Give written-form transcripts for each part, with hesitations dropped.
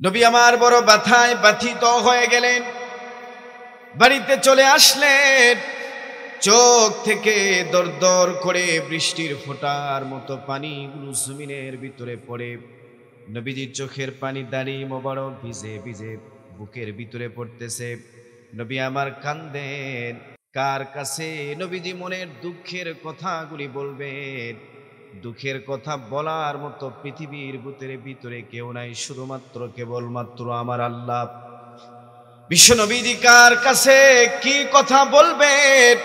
নবী আমার বড় ব্যথায় ব্যথিত হয়ে গেলেন, বাড়িতে চলে আসলেন। চোখ থেকে দরদর করে বৃষ্টির ফোঁটার মতো পানিগুলো জমিনের ভিতরে পড়ে নবীজির চোখের পানি দাড়ি মোবারক ভিজে ভিজে বুকের ভিতরে পড়তেছে। নবী আমার কান্দেন। কার কাছে নবীজি মনের দুঃখের কথাগুলি বলবেন? দুঃখের কথা বলার মতো পৃথিবীর ভিতরে কেউ নাই, শুধুমাত্র কেবলমাত্র আমার আল্লাহ। বিশ্ব নবীজি কার কাছে কি কথা বলবেন?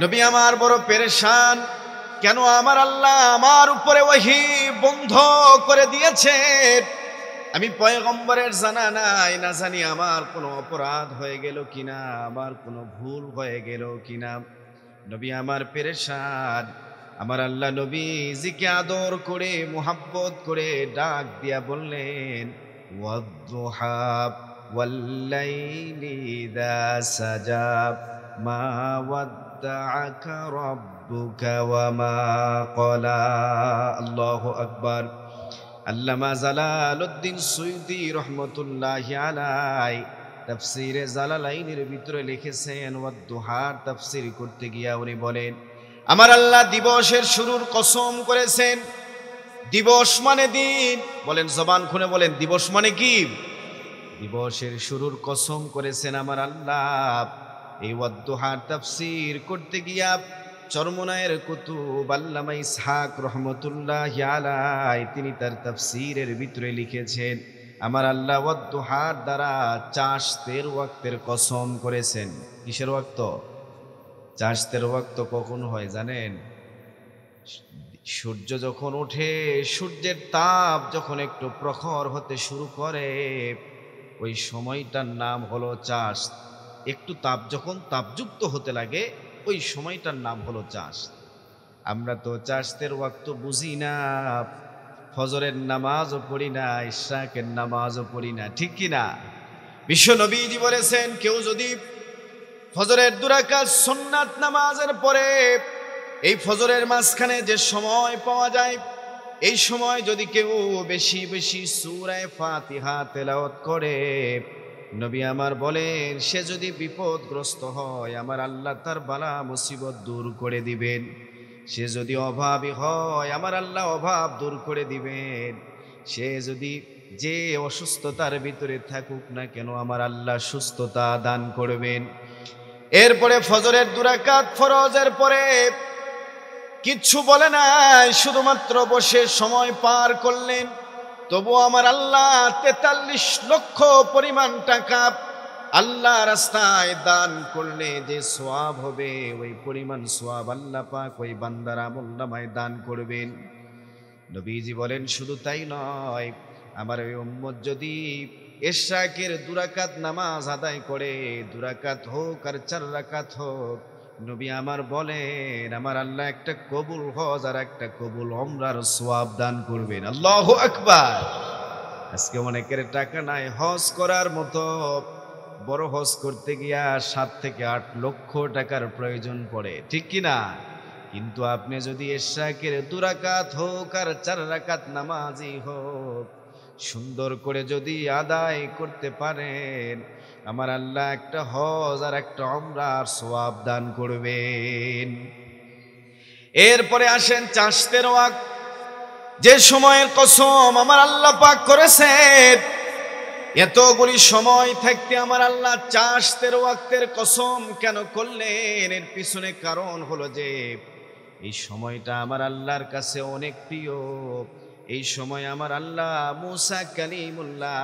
নবী আমার বড় পেরেশান। কেন আমার আল্লাহ আমার উপরে ওহী বন্ধ করে দিয়েছেন? আমি পয়গম্বরের জানা নাই, না জানি আমার কোনো অপরাধ হয়ে গেল কিনা, আমার কোনো ভুল হয়ে গেল কিনা। নবী আমার পেরেশান। আমার আল্লাহ নবীজিকে আদর করে মুহাব্বত করে ডাক দিয়া বললেন, ওয়াদ্দুহা ওয়াল্লাইলি ইযা সাজা মা ওয়াদ্দাআকা রাব্বুকা ওয়া মা ক্বালা। আল্লাহু আকবার। আল্লামা জালালউদ্দিন সুয়ুতী রহমতুল্লাহি আলাইহি তাফসীরে জালালাইনের ভিতরে লিখেছেন, ওয়াদ্দুহার তাফসীর করতে গিয়া উনি বলেন, আমার আল্লাহ দিবসের শুরুর কসম করেছেন। দিবস মানে দিন, বলেন জবান খুলে বলেন, দিবস মানে কি? দিবসের শুরুর কসম করেছেন আমার আল্লাহ। এই ওয়াদ্দুহার তাফসীর করতে গিয়া চরমনায়ের কুতুব আল্লামা ইসহাক রহমতুল্লাহি আলাইহি তিনি তার তাফসীরের ভিতরে লিখেছেন, আমার আল্লাহ ওয়াদ্দুহার দ্বারা চাষতের ওয়াক্তের কসম করেছেন। কিসের ওয়াক্ত? চাষতের ওয়াক্ত কখন হয় জানেন? সূর্য যখন ওঠে, সূর্যের তাপ যখন একটু প্রখর হতে শুরু করে, ওই সময়টার নাম হলো চাষ। একটু তাপ যখন তাপযুক্ত হতে লাগে, ওই সময়টার নাম হলো চাষ। আমরা তো চাষতের ওয়াক্ত বুঝি না, ফজরের নামাজও পড়ি না, ইশরাকের নামাজও পড়ি না, ঠিক কি না? বিশ্ব নবীজি বলেছেন, কেউ যদি ফজরের 2 রাকাত সুন্নাত নামাজের পরে এই ফজরের মাঝখানে যে সময় পাওয়া যায়, এই সময় যদি কেউ বেশি বেশি সূরা ফাতিহা তেলাওয়াত করে, নবী আমার বলেন, সে যদি বিপদগ্রস্ত হয় আমার আল্লাহ তার বালা মুসিবত দূর করে দিবেন। সে যদি অভাবী হয় আমার আল্লাহ অভাব দূর করে দিবেন। সে যদি যে অসুস্থতার ভিতরে থাকুক না কেন আমার আল্লাহ সুস্থতা দান করবেন। এরপরে ফজরের 2 রাকাত ফরজের পরে কিচ্ছু বলে নাই, শুধুমাত্র বসে সময় পার করলেন। তবু আমার আল্লাহ 43 লক্ষ পরিমাণ টাকা আল্লাহ রাস্তায় দান করলে যে সওয়াব হবে, ওই পরিমাণ সওয়াব আল্লাহ পাক ওই বান্দার আমলনামায় দান করবেন। নবীজি বলেন, শুধু তাই নয়, আমার ওই উম্মত যদি ইশরাকের 2 রাকাত নামাজ আদায় করে, 2 রাকাত হোক আর 4 রাকাত হোক, নবী আমার বলেন, আমার আল্লাহ একটা কবুল হজ আর একটা কবুল উমরার সওয়াব দান করবেন। আল্লাহু আকবার। আজকে অনেকের টাকা নাই হজ করার মতো, বড় হজ করতে গিয়া 7 থেকে 8 লক্ষ টাকার প্রয়োজন পড়ে, ঠিক কি না? কিন্তু আপনি যদি ইশরাকের 2 রাকাত হোক আর 4 রাকাত নামাজই হোক, সুন্দর করে যদি আদায় করতে পারেন, আমার আল্লাহ একটা হজ আর একটা উমরার সওয়াব দান করবেন। এরপরে আসেন চাষতের ওয়াক্ত, যে সময়ের কসম আমার আল্লাহ পাক করেছেন। এতগুলি সময় থাকতে আমার আল্লাহ চাষতের ওয়াক্তের কসম কেন করলেন? এর পিছনে কারণ হলো যে এই সময়টা আমার আল্লাহর কাছে অনেক প্রিয়। এই সময় আমার আল্লাহ মুসা কালিমুল্লাহ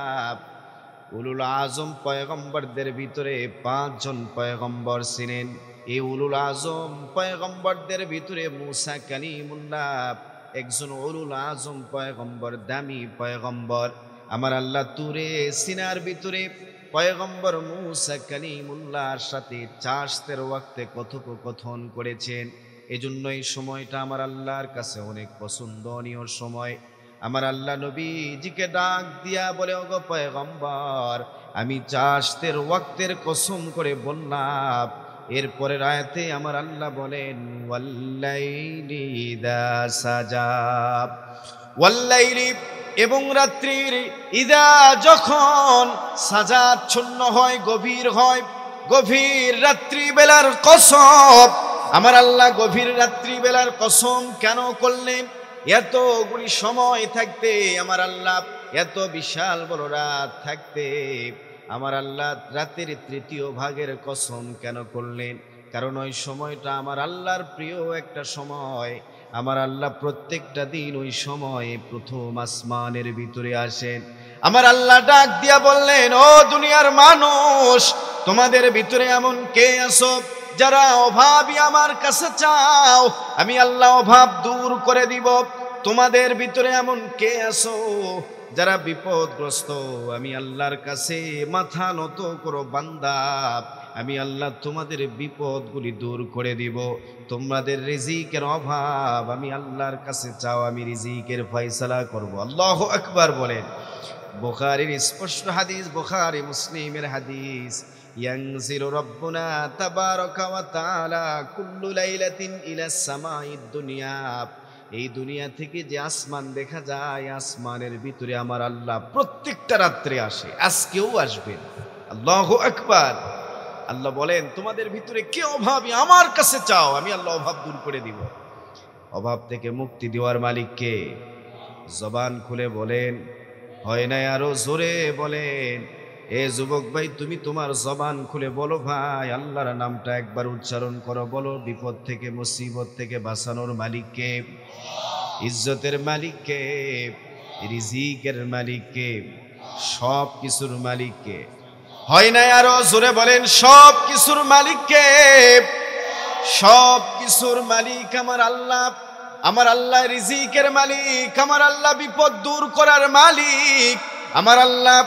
উলুল আজম পয়গম্বরদের ভিতরে 5 জন পয়গম্বর ছিলেন। এই উলুল আজম পয়গম্বরদের ভিতরে মুসা কালিমুল্লাহ একজন উলুল আজম পয়গম্বর, দামি পয়গম্বর। আমার আল্লাহ তুরে সিনার ভিতরে পয়গম্বর মুসা কালিমুল্লাহর সাথে চাষতের ওয়াক্তে কথোপকথন করেছেন। এজন্য এই সময়টা আমার আল্লাহর কাছে অনেক পছন্দনীয় সময়। আমার আল্লাহ নবীজিকে ডাক দিয়া বলে, ওগো পয়গম্বর, আমি চাষতের ওয়াক্তের কসম করে বললাম। এরপরের আয়াতে আমার আল্লাহ বলেন, ওয়াল্লাইলি ইযা সাজা, ওয়াল্লাইলি এবং রাত্রির ইদা যখন সাজাচ্ছন্ন হয়, গভীর হয়, গভীর রাত্রিবেলার কসম, আমার আল্লাহ গভীর রাত্রিবেলার কসম কেন করলেন? এতগুলি সময় থাকতে আমার আল্লাহ, এত বিশাল বড় রাত থাকতে আমার আল্লাহ রাতের তৃতীয় ভাগের কসম কেন করলেন? কারণ ওই সময়টা আমার আল্লাহর প্রিয় একটা সময়। আমার আল্লাহ প্রত্যেকটা দিন ওই সময়ে প্রথম আসমানের ভিতরে আসেন। আমার আল্লাহ ডাক দিয়া বললেন, ও দুনিয়ার মানুষ, তোমাদের ভিতরে এমন কে আছো যারা অভাবী আমার কাছে চাও? আমি আল্লাহ অভাব দূর করে দিব। তোমাদের ভিতরে এমন কে আছো যারা বিপদগ্রস্ত? আমি আল্লাহর কাছে মাথা নত করো বান্দা, আমি আল্লাহ তোমাদের বিপদগুলি দূর করে দিব। তোমাদের রিজিকের অভাব আমি আল্লাহর কাছে চাও, আমি রিজিকের ফয়সালা করব। আল্লাহু আকবার বলেন। বুখারীর স্পষ্ট হাদিস, বুখারী মুসলিমের হাদিস, ইয়ানজিলু রাব্বুনা তাবারাকা ওয়া তাআলা কুল্লু লাইলাতিন ইলাস সামাঈদ দুনিয়া। এই দুনিয়া থেকে যে আসমান দেখা যায়, আসমানের ভিতরে আমার আল্লাহ প্রত্যেকটা রাত্রে আসে, আজকেও আসবেন। আল্লাহু আকবার। আল্লাহ বলেন, তোমাদের ভিতরে কে অভাবী আমার কাছে চাও, আমি আল্লাহ অভাব দূর করে দিব। অভাব থেকে মুক্তি দেওয়ার মালিক কে? জবান খুলে বলেন, হয় নাই আরো জোরে বলেন। এ যুবক ভাই, তুমি তোমার জবান খুলে বলো ভাই, আল্লাহর নামটা একবার উচ্চারণ করো, বলো বিপদ থেকে মুসিবত থেকে বাঁচানোর মালিক কে? ইজ্জতের মালিক কে? রিজিকের মালিক কে? সব কিছুর মালিক কে? হয় নাই আরো জোরে বলেন, সব কিছুর মালিক কে? সব কিছুর মালিক আমার আল্লাহ। আমার আল্লাহ রিজিকের মালিক, আমার আল্লাহ বিপদ দূর করার মালিক, আমার আল্লাহ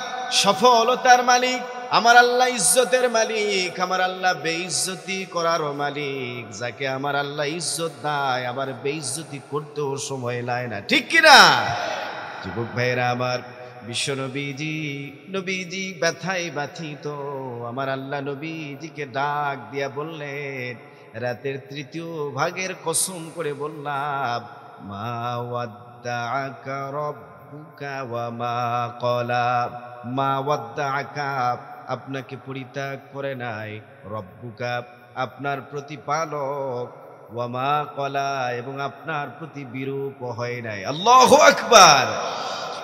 সফলতার মালিক, আমার আল্লাহ ইজ্জতের মালিক, আমার আল্লাহ বেইজ্জতি করারও মালিক। যাকে আমার আল্লাহ ইজ্জত দেয় আবার বেইজ্জতি করতেও সময় লাগে না, ঠিক কিনা? যুবক ভাইরা আমার, বিশ্ব নবীজি ব্যথায় ব্যথিত। আমার আল্লাহ নবীজিকে ডাক দিয়া বললেন, রাতের তৃতীয় ভাগের কসম করে বললাম, মা ওয়াদ্দাআকা রাব্বুকা ওয়া মা ক্বালা। মা ওয়াদ্দাআকা, আপনাকে পরিত্যাগ করে নাই, রব্বুকা, আপনার প্রতিপালক, ওয়া মা ক্বালা, এবং আপনার প্রতি বিরূপ হয় নাই। আল্লাহু আকবার।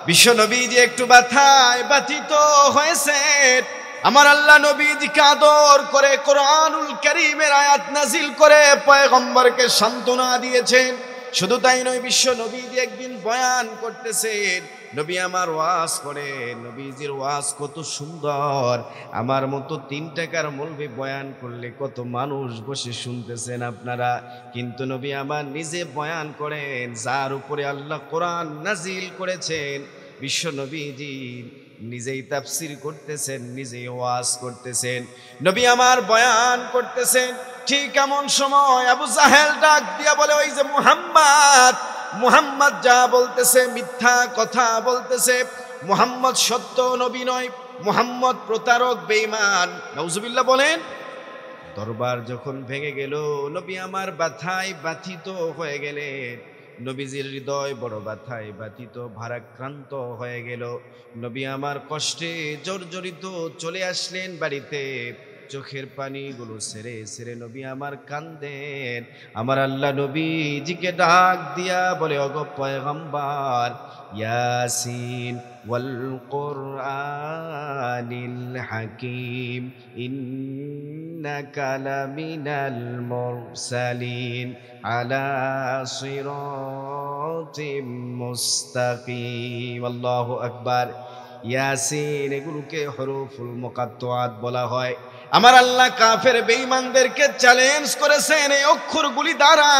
বিশ্ব নবীজি একটু ব্যথায় ব্যথিত হয়েছেন। আমার আল্লাহ নবীজিকে আদর করে কোরআনুল কারীমের আয়াত নাজিল করে পয়গম্বরকে সান্ত্বনা দিয়েছেন। শুধু তাই নয়, বিশ্ব নবীজি একদিন বয়ান করতেছেন, নবী আমার ওয়াজ করেন। নবীজির ওয়াজ কত সুন্দর, আমার মতো 3 টাকার মৌলবি বয়ান করলে কত মানুষ বসে শুনতেছেন আপনারা, কিন্তু নবী আমার নিজে বয়ান করেন, যার উপরে আল্লাহ কোরআন নাজিল করেছেন। বিশ্ব নবীজি নিজেই তাফসির করতেছেন, নিজেই ওয়াজ করতেছেন, নবী আমার বয়ান করতেছেন। ঠিক এমন সময় আবু জাহেল ডাক দিয়া বলে, ওই যে মুহাম্মদ যা বলতেছে মিথ্যা কথা বলতেছে, মুহাম্মদ সত্য নবী নয়, মুহাম্মদ প্রতারক বেঈমান। নাউজুবিল্লাহ বলেন। দরবার যখন ভেঙে গেল, নবী আমার ব্যথায় ব্যথিত হয়ে গেলেন। নবীজির হৃদয় বড় ব্যথায় ব্যথিত, ভারাক্রান্ত হয়ে গেল। নবী আমার কষ্টে জর্জরিত চলে আসলেন বাড়িতে। চোখের পানিগুলো ছেড়ে ছেড়ে নবী আমার কান্দেন। আমার আল্লাহ নবীজিকে ডাক দিয়া বলে, ওগো পয়গম্বর, ইয়াসিন ওয়াল কুরআনিল হাকিম ইন্নাকা লামিনাল মুরসালিন আলা সিরাতিম মুস্তাকিম। আল্লাহু আকবার। ইয়াসিন, এগুলোকে হরফুল মুকাত্তাআত বলা হয়। আমার আল্লাহ কাফের বেঈমানদেরকে চ্যালেঞ্জ করেছেন এই অক্ষরগুলি দ্বারা।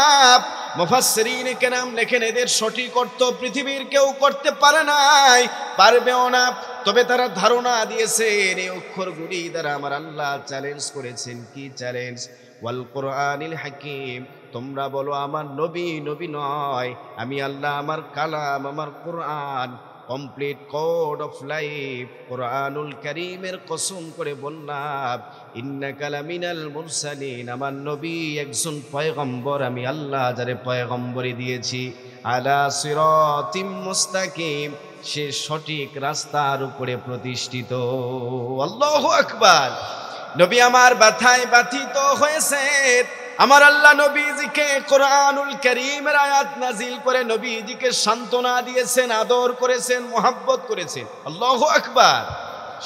মুফাসসিরিন কেরাম লেখেন, এদের সঠিক অর্থ পৃথিবীর কেউ করতে পারে নাই, পারবেও না। তবে তারা ধারণা দিয়েছেন এই অক্ষরগুলি দ্বারা আমার আল্লাহ চ্যালেঞ্জ করেছেন। কি চ্যালেঞ্জ? ওয়াল কুরআনিল হাকিম, তোমরা বলো আমার নবী নবী নয়, আমি আল্লাহ আমার কালাম, আমার কোরআন কমপ্লিট কোড অফ লাইফ, কোরআনুল কারীমের কসম করে বললাম, ইন্নাকা লামিনাল মুরসালিন, আমার নবী একজন পয়গম্বর, আমি আল্লাহ যারে পয়গম্বরি দিয়েছি, আলা সিরাতিম মুস্তাকিম, সে সঠিক রাস্তার উপরে প্রতিষ্ঠিত। আল্লাহু আকবার। নবী আমার ব্যথায় ব্যথিত হয়েছে, আমার আল্লাহ নবীজিকে কোরআনুল কারীমের আয়াত নাজিল করে নবীজিকে সান্ত্বনা দিয়েছেন, আদর করেছেন, মোহাব্বত করেছেন। আল্লাহু আকবার।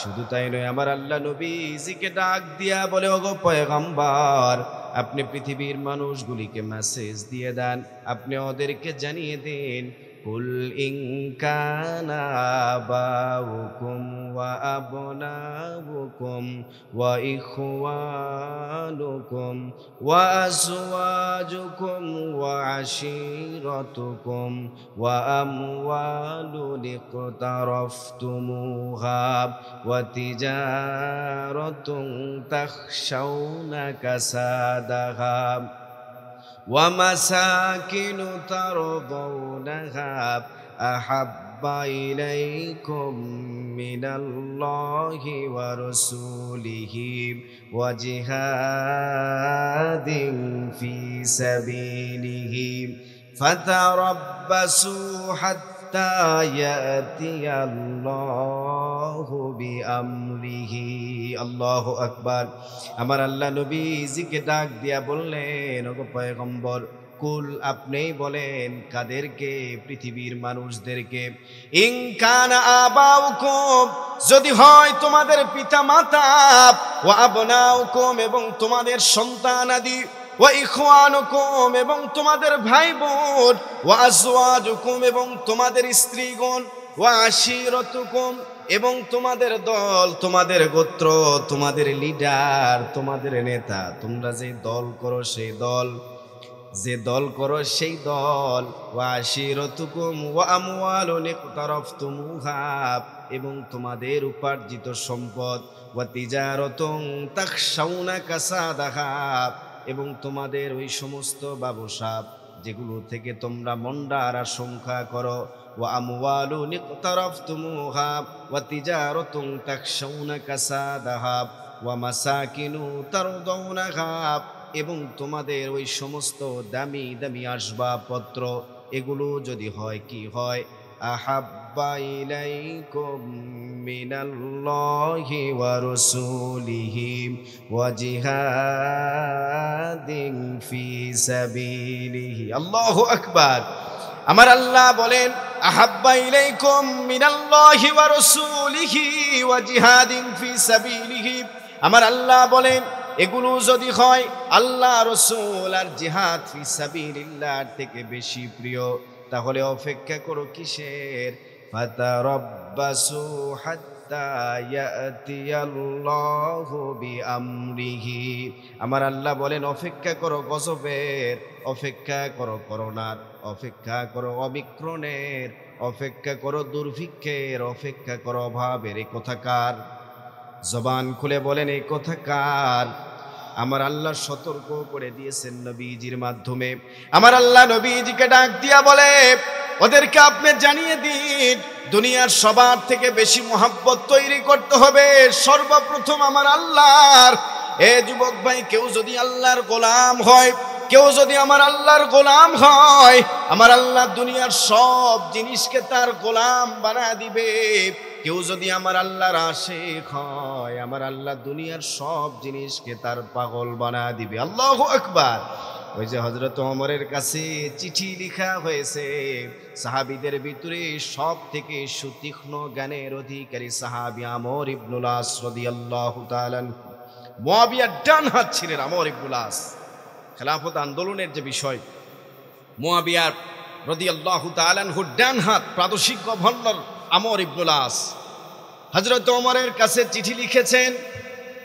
শুধু তাই নয়, আমার আল্লাহ নবীজিকে ডাক দিয়া বলে, ওগো পয়গম্বর, আপনি পৃথিবীর মানুষগুলিকে মেসেজ দিয়ে দেন, আপনি ওদেরকে জানিয়ে দিন, কুল ইন কানা আবাউকুম ওয়া আবনাউকুম ওয়া ইখওয়ানুকুম ওয়া আজওয়াজুকুম ওয়া আশীরাতুকুম ওয়া আমওয়ালুন ইকতারাফতুমুহা ওয়া তিজারাতুন তাখশাউনা কাসাদাহা ومساكن ترضونها أحب إليكم من الله ورسوله وجهاد في سبيله فتربصوا حتى يأتي الله بأمره الله أكبر আমার আল্লাহ নবীজিকে ডাক দিয়া বললেন, ওগো পয়গম্বর, কুল আপনি বলেন, কাদেরকে? পৃথিবীর মানুষদেরকে। ইন কানা আবাউকুম, যদি হয় তোমাদের পিতা মাতা, ওয়া আবনাউকুম এবং তোমাদের সন্তানাদি, ওয়া ইখওয়ানুকুম এবং তোমাদের ভাই বোন, ওয়া আজওয়াজুকুম এবং তোমাদের স্ত্রীগণ, ওয়া আশীরাতুকুম এবং তোমাদের দল, তোমাদের গোত্র, তোমাদের লিডার, তোমাদের নেতা, তোমরা যে দল করো সেই দল, যে দল করো সেই দল, ওয়া আশীরাতুকুম ওয়া আমওয়ালুন ইকতারাফতুমুহা এবং তোমাদের উপার্জিত সম্পদ, ওয়া তিজারাতুন তাখশাউনা কাসাদাহা এবং তোমাদের ওই সমস্ত ব্যবসা যেগুলো থেকে তোমরা মন্দার আশঙ্কা করো, ওয়া আমওয়ালুন ইকতারাফতুমুহা ওয়া তিজারাতুন তাখশাউনা কাসাদাহা ওয়া মাসাকিনু তারদাউনাহা এবং তোমাদের ওই সমস্ত দামি দামি আসবাবপত্র, এগুলো যদি হয়, কি হয়, আহাব্বা ইলাইকুম মিনাল্লাহি ওয়া রাসূলিহি ওয়া জিহাদিন ফি সাবিলিহি। আল্লাহু আকবার। আমার আল্লাহ বলেন, আহাব্বা ইলাইকুম মিনাল্লাহি ওয়া রাসূলিহি ওয়া জিহাদিন ফি সাবিলিহি। আমার আল্লাহ বলেন, এগুলো যদি হয় আল্লাহ রাসূল আর জিহাদ ফি সাবিলিল্লাহ থেকে বেশি প্রিয়, তাহলে অপেক্ষা করো কিসের? ফাতারাব্বাসু হাত্তা ইয়াতিয়াল্লাহু বিআমরিহি। আমার আল্লাহ বলেন, অপেক্ষা করো গজবের, অপেক্ষা করো করোনার, অপেক্ষা করো অমিক্রণের, অপেক্ষা করো দুর্ভিক্ষের, অপেক্ষা করো অভাবের। এই কথা কার? জবান খুলে বলেন, এই কথা কার? আমার আল্লাহ সতর্ক করে দিয়েছেন নবীজির মাধ্যমে। আমার আল্লাহ নবীজিকে ডাক দিয়া বলে, ওদেরকে আপনি জানিয়ে দিন, দুনিয়ার সবার থেকে বেশি মোহাব্বত তৈরি করতে হবে সর্বপ্রথম আমার আল্লাহর। এ যুবক ভাই, কেউ যদি আল্লাহর গোলাম হয়, কেউ যদি আমার আল্লাহর গোলাম হয়, আমার আল্লাহ দুনিয়ার সব জিনিসকে তার গোলাম বানায় দিবে। কেউ যদি আমার আল্লাহর আশিক হয়, আমার আল্লাহ দুনিয়ার সব জিনিসকে তার পাগল বানায় দিবে। আল্লাহু আকবার। ওই যে হযরত ওমরের কাছে চিঠি লেখা হয়েছে, সাহাবীদের ভিতরে সব থেকে সুতীক্ষ্ণ জ্ঞানের অধিকারী সাহাবী আমর ইবনুল আস রাদিয়াল্লাহু তাআলা। মুয়াবিয়ার ডান হাত ছিলেন আমর ইবনুল আস। খেলাফত আন্দোলনের যে বিষয়, মুয়াবিয়ার রাদিয়াল্লাহু তাআলা আনহু ডান হাত প্রাদেশিক গভর্নর আমর ইবনুল আস হযরত ওমরের কাছে চিঠি লিখেছেন,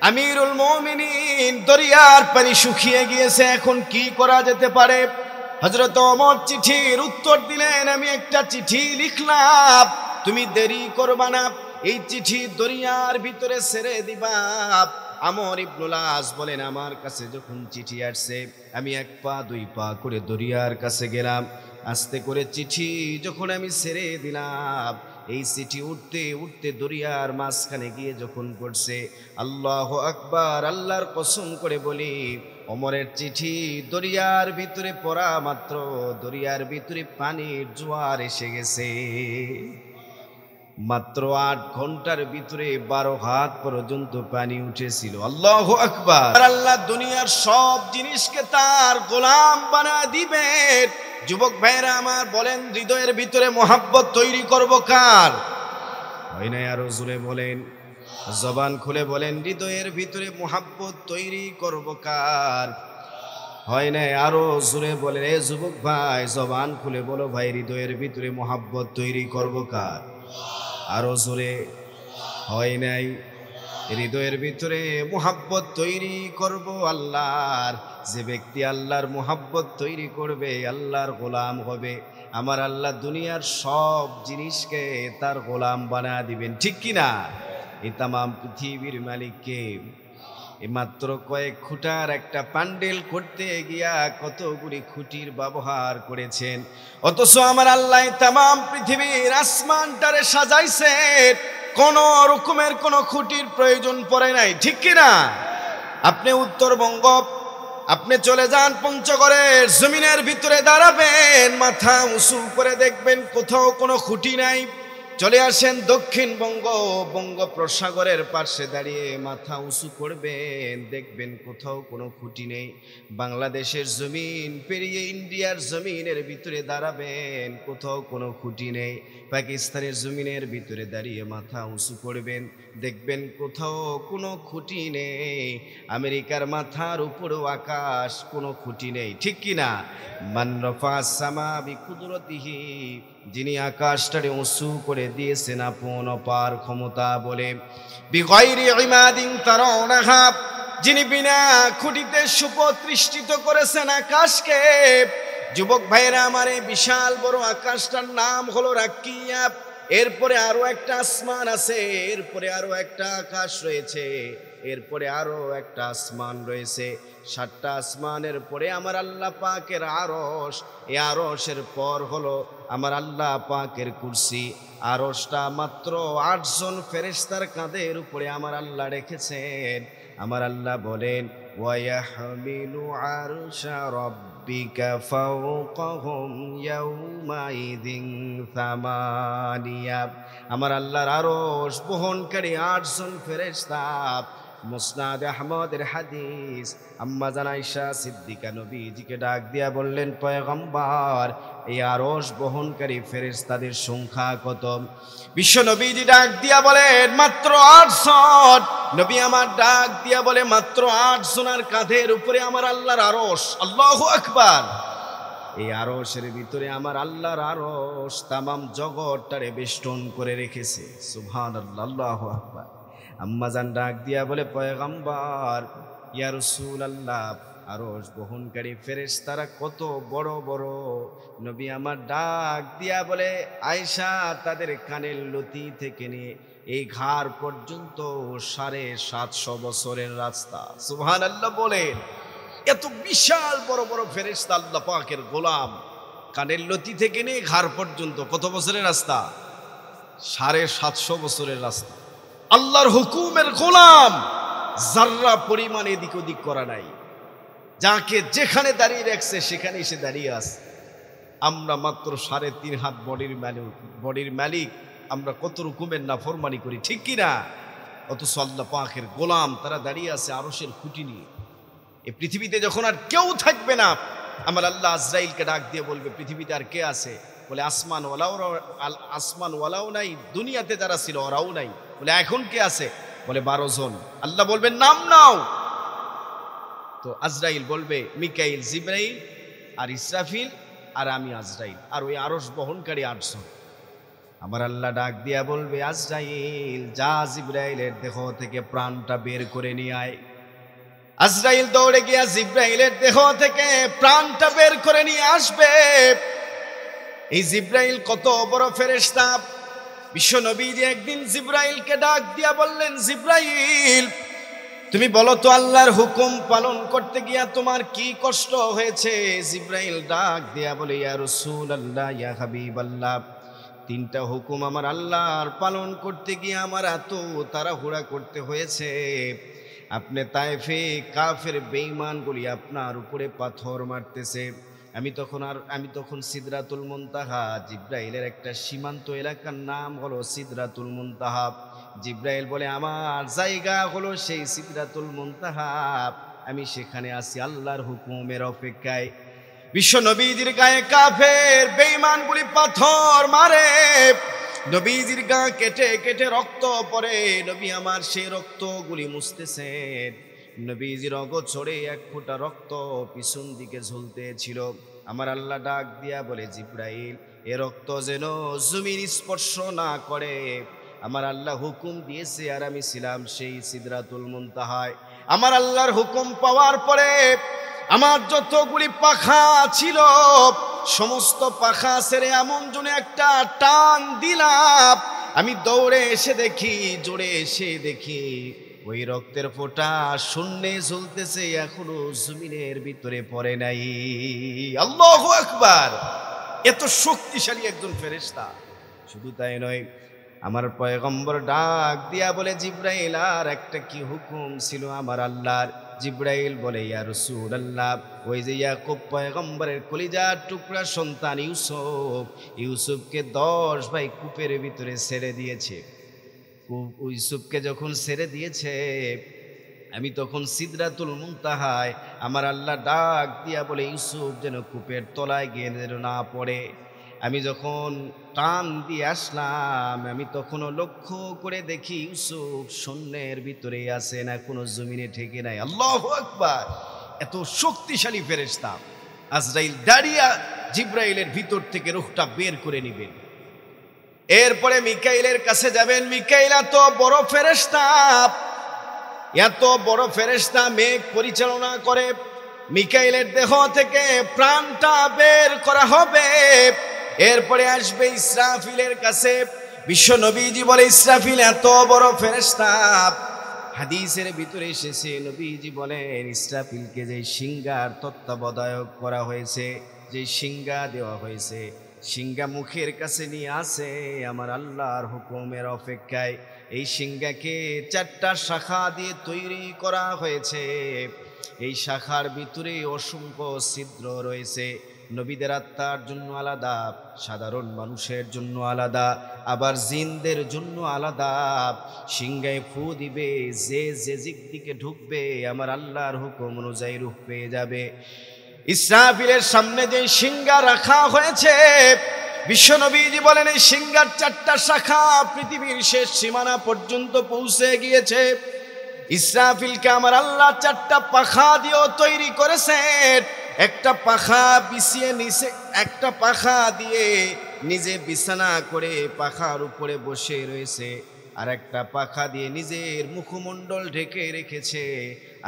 আমিরুল মুমিনিন, দরিয়ার পানি শুকিয়ে গিয়েছে, এখন কি করা যেতে পারে? হযরত ওমর চিঠির উত্তর দিলেন, আমি একটা চিঠি লিখলাম, তুমি দেরি করবা না, এই চিঠি দরিয়ার ভিতরে ছেড়ে দিবা। আমর ইবনুল আস বলেন, আমার কাছে যখন চিঠি আসছে, আমি এক পা দুই পা করে দরিয়ার কাছে গেলাম, আস্তে করে চিঠি যখন আমি ছেড়ে দিলাম, এই চিঠি উঠতে উঠতে দরিয়ার মাঝখানে গিয়ে যখন পড়ছে, আল্লাহু আকবার, আল্লাহর কসম করে বলি, ওমরের চিঠি দরিয়ার ভিতরে পড়া মাত্র দরিয়ার ভিতরে পানির জোয়ার এসে গেছে। মাত্র ৮ ঘন্টার ভিতরে ১২ হাত পর্যন্ত পানি উঠেছিল। আল্লাহু আকবার। আল্লাহ দুনিয়ার সব জিনিসকে তার গোলাম বানায় দিবেন। যুবক ভাইরা আমার বলেন, হৃদয়ের ভিতরে মোহাব্বত তৈরি করব কার? হয় না? আরো জোরে বলেন, জবান খুলে বলেন, হৃদয়ের ভিতরে মোহাব্বত তৈরি করব কার? হয় না? আরো জোরে বলেন। এ যুবক ভাই, জবান খুলে বলো ভাই, হৃদয়ের ভিতরে মোহাব্বত তৈরি করব কার? আরো জোরে। হয় নাই? হৃদয়ের ভিতরে মোহাব্বত তৈরি করব আল্লাহর। যে ব্যক্তি আল্লাহর মোহাব্বত তৈরি করবে, আল্লাহর গোলাম হবে। আমার আল্লাহ দুনিয়ার সব জিনিসকে তার গোলাম বানায় দিবেন, ঠিক কিনা? এই তামাম পৃথিবীর মালিককে মাত্র কয়েক খুঁটার একটা প্যান্ডেল করতে গিয়া কতগুলি খুঁটির ব্যবহার করেছেন। অথচ আমার আল্লাহ তামাম পৃথিবীর আসমানটারে সাজাইছেন, কোন রকমের কোন খুঁটির প্রয়োজন পড়ে নাই, ঠিক কিনা? আপনি উত্তরবঙ্গ, আপনি চলে যান পঞ্চগড়ের জমিনের ভিতরে দাঁড়াবেন, মাথা উঁচু করে দেখবেন কোথাও কোনো খুঁটি নাই। চলে আসেন দক্ষিণবঙ্গ, বঙ্গোপসাগরের পাশে দাঁড়িয়ে মাথা উঁচু করবেন, দেখবেন কোথাও কোনো খুঁটি নেই। বাংলাদেশের জমিন পেরিয়ে ইন্ডিয়ার জমিনের ভিতরে দাঁড়াবেন, কোথাও কোনো খুঁটি নেই। পাকিস্তানের জমিনের ভিতরে দাঁড়িয়ে মাথা উঁচু করবেন, দেখবেন কোথাও কোনো খুঁটি নেই। আমেরিকার মাথার উপরেও আকাশ, কোনো খুঁটি নেই, ঠিক কিনা? মান রাফা'আস সামা বিকুদরতিহি, যিনি আকাশটারে উঁচু করে দিয়েছেন আপন অপার ক্ষমতা বলে। বিগাইরি ইমাদিন তারাউনাহা, যিনি বিনা খুঁটিতে সুপ্রতিষ্ঠিত করেছেন আকাশকে। যুবক ভাইরা আমার, এই বিশাল বড় আকাশটার নাম হলো রাক্কিয়া। এরপরে আরো একটা আসমান আছে, এরপরে আরো একটা আকাশ রয়েছে, এরপরে আরো একটা আসমান রয়েছে। 7টা আসমানের পরে আমার আল্লাহ পাকের আরশ, এই আরশের পর হলো আমার আল্লাহ পাকের কুরসি। আরশটা মাত্র 8 জন ফেরেশতার কাঁধের উপরে আমার আল্লাহ রেখেছেন। আমার আল্লাহ বলেন, ওয়ায়াহমিলু আরশা রাব্বিকা ফাওকাহুম ইয়াউমাইযিন সামানিয়া। আমার আল্লাহর আরশ বহনকারী 8 জন ফেরেশতা। মুসনাদ আহমদের হাদিস, আম্মা জান আয়েশা সিদ্দিকা নবীজিকে ডাক দিয়া বললেন, পয়গম্বর, এই আরশ বহনকারী ফেরেশতাদের সংখ্যা কত? বিশ্ব নবীজি ডাক দিয়া বলেন, মাত্র 8 জন। নবী আমার ডাক দিয়া বলে, মাত্র 8 জনের কাঁধের উপরে আমার আল্লাহর আরশ। আল্লাহু আকবার। এই আরশের ভিতরে আমার আল্লাহর আরশ তামাম জগৎটারে বেষ্টন করে রেখেছে। সুবহানাল্লাহ, আল্লাহু আকবার। আম্মা জান ডাক দিয়া বলে, পয়গম্বর, ইয়া রাসূলুল্লাহ, আরশ বহনকারী ফেরেশতারা কত বড় বড়? নবী আমার ডাক দিয়া বলে, আয়েশা, তাদের কানের লতি থেকে নিয়ে এই ঘাড় পর্যন্ত 750 বছরের রাস্তা। সুবহানাল্লাহ বলেন। এত বিশাল বড় বড় ফেরেশতা আল্লাহ পাকের গোলাম, কানের লতি থেকে নিয়ে ঘাড় পর্যন্ত কত বছরের রাস্তা? 750 বছরের রাস্তা। আল্লাহর হুকুমের গোলাম, যার্রা পরিমাণ এদিক ওদিক করা নাই। যাকে যেখানে দাঁড়িয়ে রাখছে সেখানে এসে দাঁড়িয়ে আছে। আমরা মাত্র 3.5 হাত বডির মালিক, আমরা কত রকমের নাফরমানি করি, ঠিক কিনা? অথচ আল্লাহ পাকের গোলাম তারা দাঁড়িয়ে আছে আরশের খুঁটি নিয়ে। এই পৃথিবীতে যখন আর কেউ থাকবে না, আমার আল্লাহ আজরাইলকে ডাক দিয়ে বলবে, পৃথিবীতে আর কে আছে? বলে, আসমানওয়ালাও নাই, দুনিয়াতে যারা ছিল ওরাও নাই। বলে, এখন কে আছে? বলে, 12 জন। আল্লাহ বলবেন, নাম নাও। তো আজরাইল বলবে, মিকাইল, জিবরাইল আর ইসরাফিল আর আমি আজরাইল, আর ওই আরশ বহনকারী 8 জন। আমার আল্লাহ ডাক দিয়া বলবে, আজরাইল যা, জিবরাইলের দেহ থেকে প্রাণটা বের করে নিয়ে আয়। আজরাইল দৌড়ে গিয়া জিবরাইলের দেহ থেকে প্রাণটা বের করে নিয়ে আসবে। এই জিবরাইল কত বড় ফেরেশতা! বিশ্ব নবীজি একদিন জিবরাইলকে ডাক দিয়া বললেন, জিবরাইল, তুমি বলো তো, আল্লাহর হুকুম পালন করতে গিয়া তোমার কি কষ্ট হয়েছে? জিবরাইল ডাক দিয়া বলে, ইয়া রাসূলুল্লাহ, ইয়া হাবিবাল্লাহ, 3টা হুকুম আমার আল্লাহর পালন করতে গিয়ে আমার এত তাড়াহুড়া করতে হয়েছে। আপনি তায়েফে কাফের বেঈমানগুলি আপনার উপরে পাথর মারতেছে, আমি তখন সিদরাতুল মুনতাহা, জিব্রাইলের একটা সীমান্ত এলাকার নাম হলো সিদরাতুল মুনতাহা। জিব্রাইল বলে আমার জায়গা হলো সেই সিদরাতুল মুনতাহা, আমি সেখানে আছি আল্লাহর হুকুমের অপেক্ষায়। বিশ্ব নবীজির গায়ে কাফের বেঈমানগুলি পাথর মারে, নবীজির গা কেটে কেটে রক্ত পড়ে, নবী আমার সেই রক্তগুলি মুছতেছেন। নবীজির অগোচরে এক ফোঁটা রক্ত পিছন দিকে ঝুলতেছিল। আমার আল্লাহ ডাক দিয়া বলে জিব্রাইল, এ রক্ত যেন জমিন স্পর্শ না করে। আমার আল্লাহ হুকুম দিয়েছে, আর আমি ছিলাম সেই সিদরাতুল মুনতাহায়। আমার আল্লাহর হুকুম পাওয়ার পরে আমার যতগুলি পাখা ছিল সমস্ত পাখা ছেড়ে এমন জন্য একটা টান দিলাম, আমি দৌড়ে এসে দেখি, জোরে এসে দেখি ওই রক্তের ফোঁটা শূন্যে ঝুলতেছে, এখনো জমিনের ভিতরে পড়ে নাই। আল্লাহু আকবার! এত শক্তিশালী একজন ফেরেশতা। শুধু তাই নয়, আমার পয়গম্বর ডাক দিয়া বলে জিব্রাইল, আর একটা কি হুকুম ছিল আমার আল্লাহর? জিব্রাইল বলে, ইয়া রাসূলুল্লাহ, ওই যে ইয়াকুব পয়গম্বরের কলিজার টুকরা সন্তান ইউসুফকে 10 ভাই কূপের ভিতরে ছেড়ে দিয়েছে। ইউসুফকে যখন ছেড়ে দিয়েছে, আমি তখন সিদরাতুল মুনতাহায়, আমার আল্লাহ ডাক দিয়া বলে ইউসুফ যেন কূপের তলায় গিয়ে যেন না পড়ে। আমি যখন টান দিয়ে আসলাম, আমি তখনও লক্ষ্য করে দেখি ইউসুফ শূন্যের ভিতরে আছে, না কোনো জমিনে ঠেকে নাই। আল্লাহু আকবার! এত শক্তিশালী ফেরেশতা। আজরাইল দাঁড়িয়ে জিব্রাইলের ভিতর থেকে রূহটা বের করে নিবেন, এরপরে মিকাইলের কাছে যাবেন। মিকাইল এত বড় ফেরেশতা, এত বড় ফেরেশতা, মেঘ পরিচালনা করে। মিকাইলের দেহ থেকে প্রাণটা বের করা হবে, এরপরে আসবে ইসরাফিলের কাছে। বিশ্ব নবীজি বলে, ইসরাফিল এত বড় ফেরেশতা, হাদিসের ভিতরে এসেছে নবীজি বলেন ইসরাফিলকে যে সিংহার তত্ত্বাবধায়ক করা হয়েছে, যে সিংহা দেওয়া হয়েছে, সিংহা মুখের কাছে নিয়ে আসে আমার আল্লাহর হুকুমের অপেক্ষায়। এই সিংহাকে 4টা শাখা দিয়ে তৈরি করা হয়েছে। এই শাখার ভিতরে অসংখ্য ছিদ্র রয়েছে। নবীদের আত্মার জন্য আলাদা, সাধারণ মানুষের জন্য আলাদা, আবার জিনদের জন্য আলাদা। সিংহায় ফু দিবে, যে যে দিকে ঢুকবে আমার আল্লাহর হুকুম অনুযায়ী রূপ পেয়ে যাবে। ইসরাফিলের সামনে যে সিংহা রাখা হয়েছে, বিশ্বনবীজি বলেন এই সিংহার 4টা শাখা পৃথিবীর শেষ সীমানা পর্যন্ত পৌঁছে গিয়েছে। ইসরাফিলকে আমার আল্লাহ 4টা পাখা দিয়েও তৈরি করেছেন। একটা পাখা বিছিয়ে নিচে, একটা পাখা দিয়ে নিজে বিছানা করে পাখার উপরে বসে রয়েছে, আর একটা পাখা দিয়ে নিজের মুখমণ্ডল ঢেকে রেখেছে।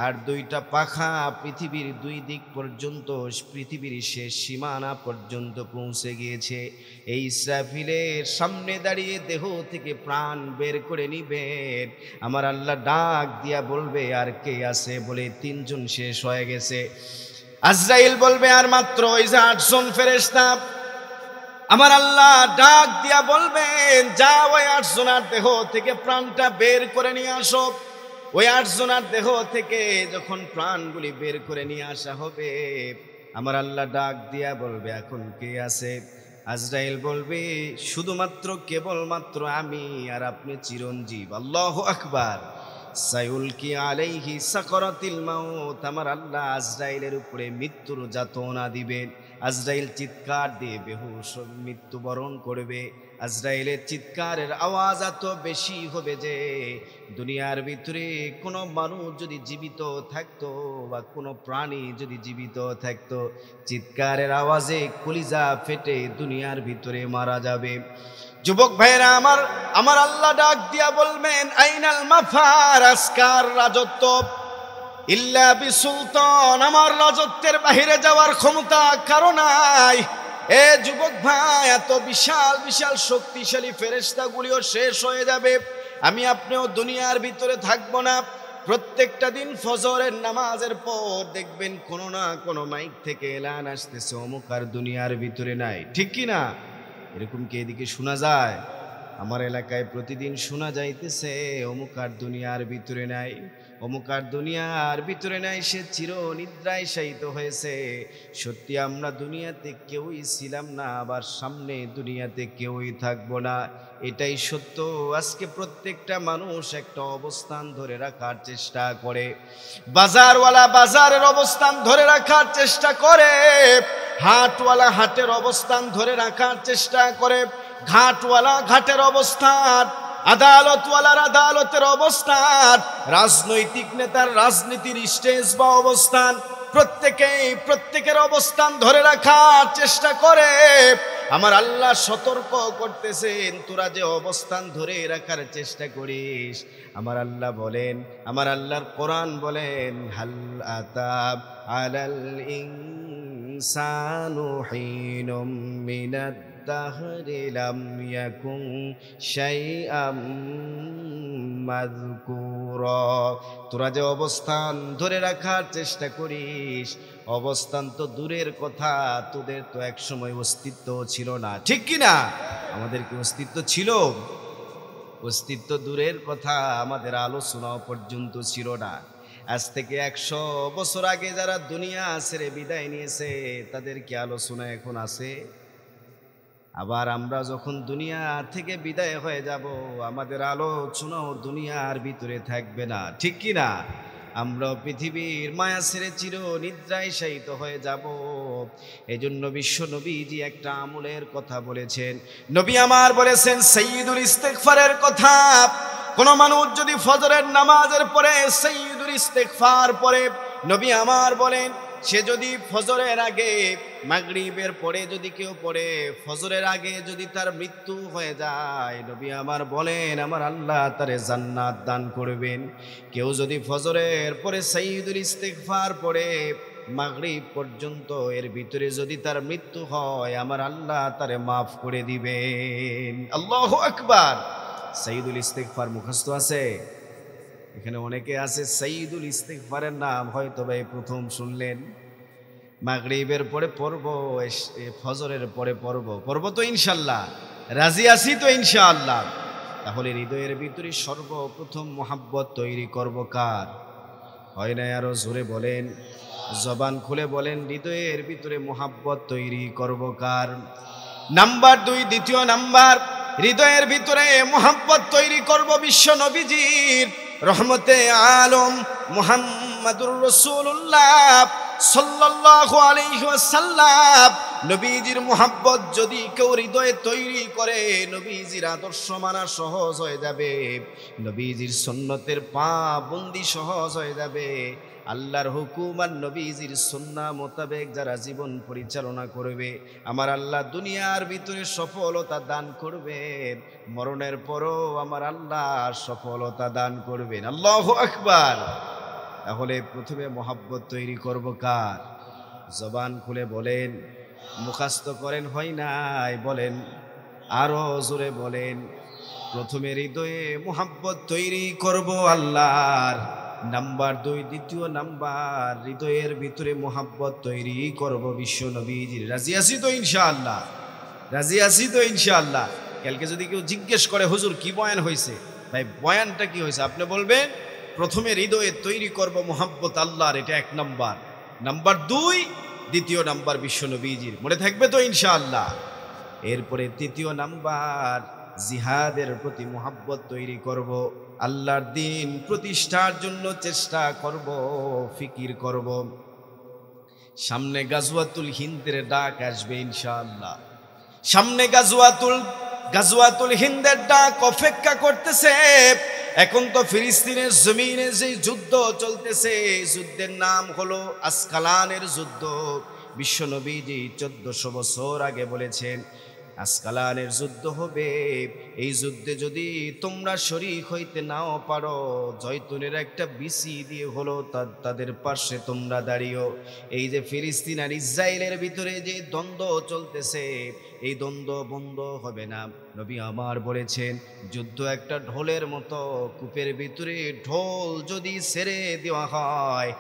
আর 2টা পাখা পৃথিবীর 2 দিক পর্যন্ত, পৃথিবীর শেষ সীমানা পর্যন্ত পৌঁছে গিয়েছে। এই ইসরাফিলের সামনে দাঁড়িয়ে দেহ থেকে প্রাণ বের করে নিবেন। আমার আল্লাহ ডাক দিয়া বলবে, আর কে আছে? বলে 3 জন শেষ হয়ে গেছে। আজরাইল বলবে, আর মাত্র ওই যে 8 জন ফেরেশতা। আমার আল্লাহ ডাক দিয়া বলবেন, যাও ওই 8 জনের দেহ থেকে প্রাণটা বের করে নিয়ে আসো। ওই 8 জনের দেহ থেকে যখন প্রাণগুলি বের করে নিয়ে আসা হবে, আমার আল্লাহ ডাক দিয়া বলবে, এখন কে আছে? আজরাইল বলবে, শুধুমাত্র কেবলমাত্র আমি আর আপনি চিরঞ্জীব। আল্লাহু আকবার! সায়ুলকি আলাইহি সাকরাতিল মাউত, আমার আল্লাহ আজরাইলের উপরে মৃত্যুর যাতনা দিবেন। আজরাইল চিৎকার দিয়ে বেহুশ মৃত্যুবরণ করবে। আজরাইলের চিৎকারের আওয়াজ এত বেশি হবে যে দুনিয়ার ভিতরে কোনো মানুষ যদি জীবিত থাকতো বা কোনো প্রাণী যদি জীবিত থাকতো, চিৎকারের আওয়াজে কলিজা ফেটে দুনিয়ার ভিতরে মারা যাবে। যুবক ভাইরা আমার আল্লাহ ডাক দিয়া বলবেন, আইনাল মাফার, আজকার রাজত্ব ইল্লা বিসুলতান, আমার রাজত্বের বাহিরে যাওয়ার ক্ষমতা কারো নাই। এ যুবক ভাই, এত বিশাল বিশাল শক্তিশালী ফেরেশতাগুলিও শেষ হয়ে যাবে, আমি আপনিও দুনিয়ার ভিতরে থাকবো না। প্রত্যেকটা দিন ফজরের নামাজের পর দেখবেন কোনো না কোনো মাইক থেকে এলান আসতেছে, অমুক আর দুনিয়ার ভিতরে নাই। ঠিক কি না? এরকম কি এদিকে শোনা যায়? আমার এলাকায় প্রতিদিন শোনা যাইতেছে অমুক আর দুনিয়ার ভিতরে নাই, অমুক আর দুনিয়ার ভিতরে নাই, সে চির নিদ্রায় শায়িত হয়েছে। সত্যি আমরা দুনিয়াতে কেউই ছিলাম না, আবার সামনে দুনিয়াতে কেউই থাকবো না, এটাই সত্য। আজকে প্রত্যেকটা মানুষ একটা অবস্থান ধরে রাখার চেষ্টা করে। বাজারওয়ালা বাজারের অবস্থান ধরে রাখার চেষ্টা করে, হাটওয়ালা হাটের অবস্থান ধরে রাখার চেষ্টা করে, ঘাটওয়ালা ঘাটের অবস্থান, আদালতওয়ালার আদালতের অবস্থান, রাজনৈতিক নেতার রাজনীতির স্টেজ বা অবস্থান, প্রত্যেকের অবস্থান ধরে রাখার চেষ্টা করে। আমার আল্লাহ সতর্ক করতেছেন, তোরা যে অবস্থান ধরে রাখার চেষ্টা করিস, আমার আল্লাহ বলেন, আমার আল্লাহর কোরআন বলেন, হাল আতাব আলাল ইনসানু হিনুম মিনাদ দাহরি লাম ইয়াকুন শাইআম মাযকুরা। তোরা যে অবস্থান ধরে রাখার চেষ্টা করিস, অবস্থান তো দূরের কথা, তোদের তো একসময় অস্তিত্ব ছিল না, ঠিক কি না? আমাদের কি অস্তিত্ব ছিল? অস্তিত্ব দূরের কথা, আমাদের আলোচনাও পর্যন্ত ছিল না। আজ থেকে 100 বছর আগে যারা দুনিয়া ছেড়ে বিদায় নিয়েছে, তাদের কি আলোচনা এখন আছে? আবার আমরা যখন দুনিয়া থেকে বিদায় হয়ে যাব, আমাদের আলোচনাও দুনিয়ার ভিতরে থাকবে না, ঠিক কি না? আমরা পৃথিবীর মায়া ছেড়ে চির নিদ্রায় শায়িত হয়ে যাব। এজন্য বিশ্ব নবীজি একটা আমলের কথা বলেছেন। নবী আমার বলেছেন সাইয়্যিদুল ইস্তিগফারের কথা। কোন মানুষ যদি ফজরের নামাজের পরে সাইয়্যিদুল ইস্তিগফার পড়ে, নবী আমার বলেন, সে যদি ফজরের আগে, মাগরিবের পরে যদি কেউ পড়ে, ফজরের আগে যদি তার মৃত্যু হয়ে যায়, নবী আমার বলেন, আমার আল্লাহ তারে জান্নাত দান করবেন। কেউ যদি ফজরের পরে সাইয়্যিদুল ইস্তিগফার পড়ে, মাগরিব পর্যন্ত এর ভিতরে যদি তার মৃত্যু হয়, আমার আল্লাহ তারে মাফ করে দিবেন। আল্লাহু আকবার। সাইয়্যিদুল ইস্তিগফার মুখস্থ আছে? এখানে অনেকে আছে সাইয়্যিদুল ইস্তিগফারের নাম হয়তো ভাই প্রথম শুনলেন। মাগরিবের পরে পড়ব, ফজরের পরে পড়ব তো ইনশাআল্লাহ, রাজি আছি তো ইনশাআল্লাহ। তাহলে হৃদয়ের ভিতরে সর্বপ্রথম মোহাব্বত তৈরি করব কার? হয় না? আরো জোরে বলেন, জবান খুলে বলেন, হৃদয়ের ভিতরে মোহাব্বত তৈরি করব কার? নাম্বার 2, দ্বিতীয় নাম্বার, হৃদয়ের ভিতরে মোহাব্বত তৈরি করব বিশ্ব নবীজির, রহমতে আলম মুহাম্মাদুর রাসূলুল্লাহ সাল্লাল্লাহু আলাইহি ওয়াসাল্লাম। নবীজির মোহাব্বত যদি কেউ হৃদয়ে তৈরি করে, নবীজির আদর্শ মানা সহজ হয়ে যাবে, নবীজির সুন্নতের পাবন্দি সহজ হয়ে যাবে। আল্লাহর হুকুম আর নবীজির সুন্নাহ মোতাবেক যারা জীবন পরিচালনা করবে, আমার আল্লাহ দুনিয়ার ভিতরে সফলতা দান করবেন, মরণের পরও আমার আল্লাহ সফলতা দান করবেন। আল্লাহু আকবার। তাহলে প্রথমে মোহাব্বত তৈরি করব কার? জবান খুলে বলেন, মুখস্থ করেন হয় নাই? বলেন, আরো জোরে বলেন। প্রথমে হৃদয়ে মোহাব্বত তৈরি করব আল্লাহর। নাম্বার 2, দ্বিতীয় নাম্বার, হৃদয়ের ভিতরে মোহাব্বত তৈরি করব বিশ্ব নবীজির। রাজি আছি তো ইনশাআল্লাহ? রাজি আছি তো ইনশাআল্লাহ? কালকে যদি কেউ জিজ্ঞেস করে, হুজুর কি বয়ান হয়েছে, ভাই বয়ানটা কি হয়েছে, আপনি বলবেন প্রথমে হৃদয়ে তৈরি করব মোহাব্বত আল্লাহর, এটা 1 নাম্বার। নাম্বার 2, দ্বিতীয় নাম্বার বিশ্ব নবীজির। মনে থাকবে তো ইনশাআল্লাহ? এরপরে তৃতীয় নাম্বার, জিহাদের প্রতি মোহাব্বত তৈরি করব, আল্লাহর দ্বীন প্রতিষ্ঠার জন্য চেষ্টা করব, ফিকির করব। সামনে গাজওয়াতুল হিন্দের ডাক আসবে ইনশাআল্লাহ। সামনে গাজওয়াতুল হিন্দের ডাক অপেক্ষা করতেছে। এখন তো ফিলিস্তিনের জমিনে যে যুদ্ধ চলতেছে, যুদ্ধের নাম হলো আসকালানের যুদ্ধ। বিশ্ব নবীজি 1400 বছর আগে বলেছেন আসকালানের যুদ্ধ হবে। এই যুদ্ধে যদি তোমরা শরীক হইতে নাও পারো, জয়তুনের একটা বিসি দিয়ে হলো তাদের পাশে তোমরা দাঁড়িও। এই যে ফিলিস্তিন আর ইসরায়েলের ভিতরে যে দ্বন্দ্ব চলতেছে, এই দ্বন্দ্ব বন্ধ হবে না। নবী আমার বলেছেন, যুদ্ধ একটা ঢোলের মতো, কূপের ভিতরে ঢোল যদি ছেড়ে দেওয়া হয়,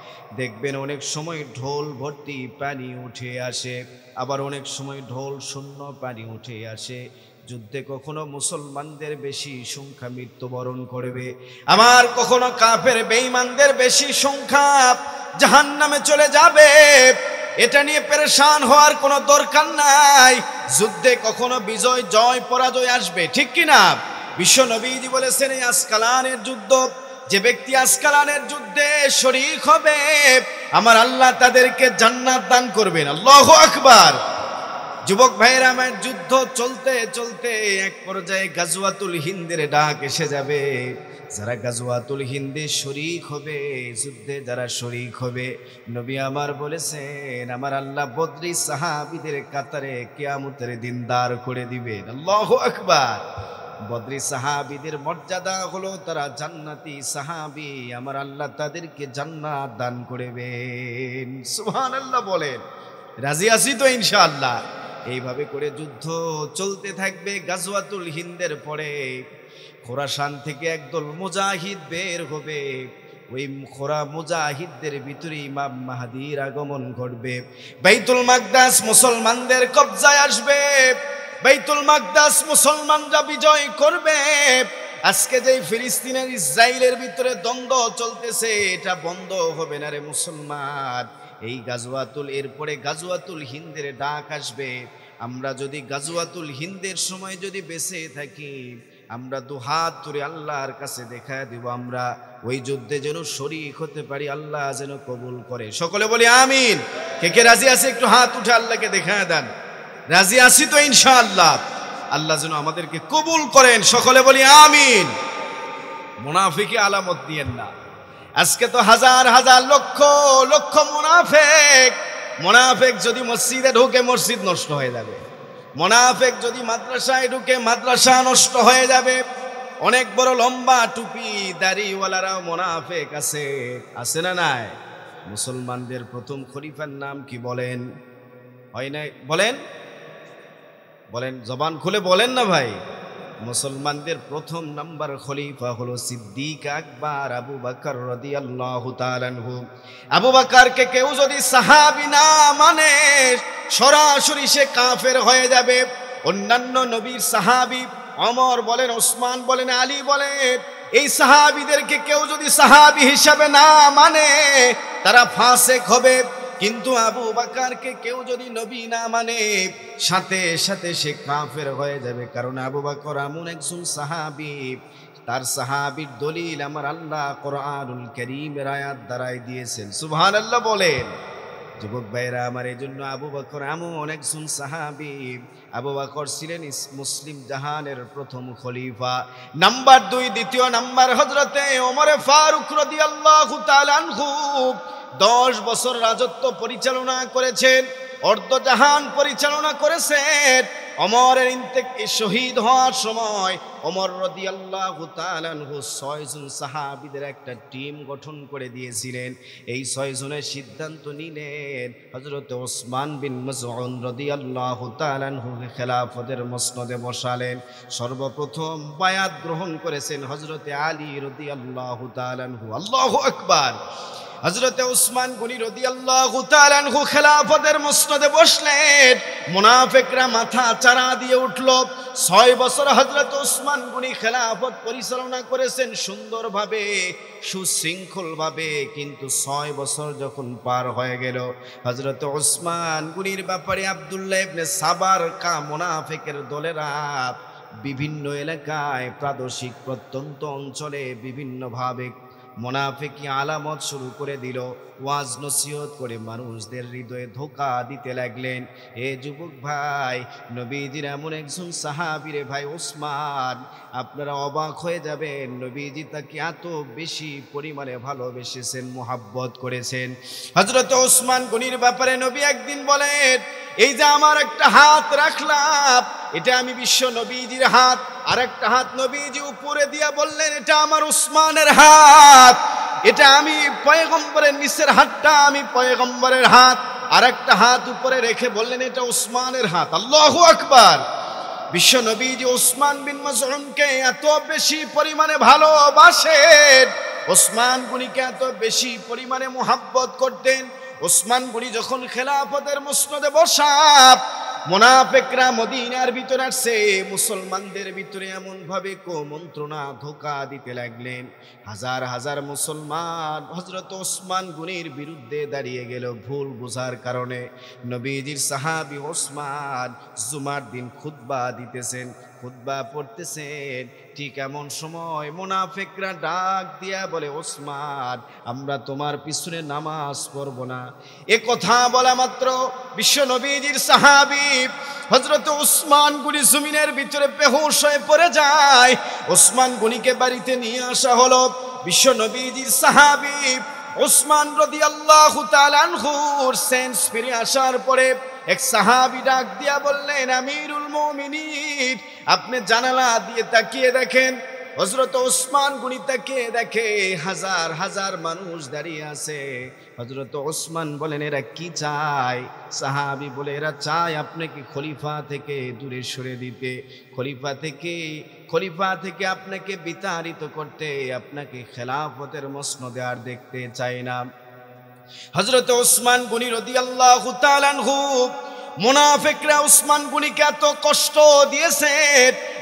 দেখবেন অনেক সময় ঢোল ভর্তি পানি উঠে আসে, আবার অনেক সময় ঢোল শূন্য পানি উঠে আসে। যুদ্ধে কখনো মুসলমানদের বেশি সংখ্যা মৃত্যুবরণ করবে, আমার কখনো কাফের বেঈমানদের বেশি সংখ্যা জাহান্নামে চলে যাবে। এটা নিয়ে পেরেশান হওয়ার কোনো দরকার নাই। যুদ্ধে কখনো বিজয় জয় পরাজয় আসবে, ঠিক কিনা? বিশ্ব নবীজি বলেছেন এই আসকালানের যুদ্ধ, যে ব্যক্তি আসকালানের যুদ্ধে শরীক হবে আমার আল্লাহ তাদেরকে জান্নাত দান করবেন। আল্লাহু আকবার। যুবক ভাইয়েরা আমার, যুদ্ধ চলতে চলতে এক পর্যায়ে গাজওয়াতুল হিন্দের ডাক এসে যাবে। যারা গাজওয়াতুল হিন্দে শরীক হবে, যুদ্ধে যারা শরীক হবে, নবী আমার বলেছেন আমার আল্লাহ বদরি সাহাবীদের কাতারে কিয়ামতের দিন দাঁড় করে দিবেন। আল্লাহু আকবার। বদরি সাহাবীদের মর্যাদা হলো তারা জান্নাতি সাহাবী, আমার আল্লাহ তাদেরকে জান্নাত দান করবেন। সুবহানাল্লাহ বলেন। রাজি আছি তো ইনশাআল্লাহ? এইভাবে করে যুদ্ধ চলতে থাকবে। গাজওয়াতুল হিন্দের পরে খোরাসান থেকে একদল মুজাহিদ বের হবে। ওই মুজাহিদদের ভিতরে ইমাম মাহদীর আগমন ঘটবে। বাইতুল মাকদাস মুসলমানদের কবজায় আসবে। বাইতুল মাকদাস মুসলমানরা বিজয় করবে। আজকে যে ফিলিস্তিনের ইসরায়েলের ভিতরে দ্বন্দ্ব চলতেছে, এটা বন্ধ হবে না রে মুসলমান। এই গাজওয়াতুল, এরপরে গাজওয়াতুল হিন্দের ডাক আসবে। আমরা যদি গাজওয়াতুল হিন্দের সময় যদি বেঁচে থাকি, আমরা দুহাত তুলে আল্লাহর কাছে দেখা দিব আমরা ওই যুদ্ধে যেন শরীক হতে পারি, আল্লাহ যেন কবুল করে। সকলে বলি আমিন। কে কে রাজি আছে একটু হাত উঠে আল্লাহকে দেখা দেন। রাজি আছি তো ইনশাআল্লাহ? আল্লাহ যেন আমাদেরকে কবুল করেন। সকলে বলি আমিন। মুনাফিকি আলামত দিয়েন না। আজকে তো হাজার হাজার লক্ষ লক্ষ মুনাফিক। মুনাফিক যদি মসজিদে ঢুকে মসজিদ নষ্ট হয়ে যাবে। মুনাফিক যদি মাদ্রাসায় ঢুকে মাদ্রাসা নষ্ট হয়ে যাবে। অনেক বড় লম্বা টুপি দাড়িওয়ালারাও মুনাফিক আছে, আছে না নাই? মুসলমানদের প্রথম খলিফার নাম কি বলেন? হয় নাই? বলেন বলেন, জবান খুলে বলেন না ভাই। মুসলমানদের প্রথম নাম্বার খলিফা হলো সিদ্দিক আকবর আবু বকর রাদিয়াল্লাহু তাআলা আনহু। আবু বকরকে কেউ যদি সাহাবী না মানে সরাসরি সে কাফের হয়ে যাবে। অন্যান্য নবীর সাহাবী ওমর বলেন, ওসমান বলেন, আলী বলেন, এই সাহাবীদেরকে কেউ যদি সাহাবী হিসাবে না মানে তারা ফাসিক হবে। কিন্তু আবু বকরকে কেউ যদি নবী না মানে সাথে সাথে সে কাফের হয়ে যাবে। কারণ আবু বকর এমন একজন সাহাবী, তার সাহাবীর দলিল আমার আল্লাহ কোরআনুল কারীমের আয়াত দ্বারাই দিয়েছেন। সুবহানাল্লাহ বলেন। যুবক ভাইরা আমার, এই জন্য আবু বকর এমন একজন সাহাবী। আবু বকর ছিলেন মুসলিম জাহানের প্রথম খলিফা। নাম্বার 2, দ্বিতীয় নাম্বার হযরতে ওমর ফারুক রাদিয়াল্লাহু তাআলা আনহু 10 বছর রাজত্ব পরিচালনা করেছেন, অর্ধজাহান পরিচালনা করেছেন। ওমরের শহীদ হওয়ার সময় ওমর রাদিয়াল্লাহু তাআলা আনহু 6 জন সাহাবীদের একটা টিম গঠন করে দিয়েছিলেন। এই 6 জনের সিদ্ধান্ত নিলেন হযরত ওসমান বিন মাসউদ রাদিয়াল্লাহু তাআলা আনহুকে খেলাফতের মসনদে বসালেন। সর্বপ্রথম বায়াত গ্রহণ করেছেন হযরত আলী রাদিয়াল্লাহু তাআলা আনহু। আল্লাহু আকবার। হযরতে উসমান গনি রাদিয়াল্লাহু তাআলা আনহু খেলাফতের মসনদে বসলেন। মুনাফিকরা মাথা চাড়া দিয়ে উঠল। 6 বছর হযরত উসমান গনি খেলাফত পরিচালনা করেছেন সুন্দরভাবে, সুশৃঙ্খলভাবে। কিন্তু 6 বছর যখন পার হয়ে গেল, হযরত উসমান গনির ব্যাপারে আব্দুল্লাহ ইবনে সাবার মুনাফিকের দলেরা বিভিন্ন এলাকায় প্রাদেশিক প্রত্যন্ত অঞ্চলে বিভিন্নভাবে মুনাফিকি আলামত শুরু করে দিল। ওয়াজ নসিহত করে মানুষদের হৃদয়ে ধোঁকা দিতে লাগলেন। এ যুবক ভাই, নবীজির এমন একজন সাহাবী রে ভাই ওসমান, আপনারা অবাক হয়ে যাবেন। নবীজি তাকে এত বেশি পরিমাণে ভালোবেসেছেন, মুহাব্বত করেছেন। হযরত ওসমান গনির ব্যাপারে নবী একদিন বলেন, এই যে আমার একটা হাত রাখলাম, এটা আমি বিশ্ব নবীজির হাত। আর একটা হাত নবীজি উপরে দিয়া বললেন, এটা আমার উসমানের হাত। এটা আমি পয়গম্বরের নিচের হাতটা আমি পয়গম্বরের হাত। আর একটা হাত উপরে রেখে বললেন, এটা উসমানের হাত। আল্লাহু আকবার। বিশ্ব নবীজি ওসমান বিন মাসউদকে এত বেশি পরিমাণে ভালোবাসেন, ওসমান গনিকে এত বেশি পরিমাণে মুহাব্বত করতেন। ওসমান গনি যখন খেলাফতের মসনদে বসা, মুনাফিকরা মদিনার ভিতরে আসছে, মুসলমানদের ভিতরে এমন ভাবে কুমন্ত্রণা ধোঁকা দিতে লাগলেন, হাজার হাজার মুসলমান হযরত ওসমান গনির বিরুদ্ধে দাঁড়িয়ে গেল ভুল বোঝার কারণে। নবীজির সাহাবী ওসমান জুমার দিন খুতবা দিতেছেন, খুতবা পড়তেছেন, ঠিক এমন সময় মুনাফিকরা ডাক দিয়া বলে, ওসমান আমরা তোমার পিছনে নামাজ পড়ব না। এ কথা বলা মাত্র বিশ্ব নবীজির সাহাবী হযরত ওসমান গনি জমিনের ভিতরে বেহুশ হয়ে পড়ে যায়। ওসমান গনিকে বাড়িতে নিয়ে আসা হলো। বিশ্ব নবীজির সাহাবী ওসমান রাদিয়াল্লাহু তাআলা আনহুর সেন্স ফিরে আসার পরে এক সাহাবী ডাক দিয়া বললেন, আমিরুল মুমিনিন আপনি জানালা দিয়ে তাকিয়ে দেখেন। হযরত ওসমান গনি তাকিয়ে দেখে হাজার হাজার মানুষ দাঁড়িয়ে আছে। হযরত ওসমান বলেন, এরা কি চায়? সাহাবী বলে, এরা চায় আপনাকে খলিফা থেকে দূরে সরে দিতে, খলিফা থেকে আপনাকে বিতাড়িত করতে, আপনাকে খেলাফতের মসনদে আর দেখতে চায় না। হযরত ওসমান গনি রাদিয়াল্লাহু তাআলা আনহু, মুনাফিকরা ওসমান গনিকে এত কষ্ট দিয়েছে,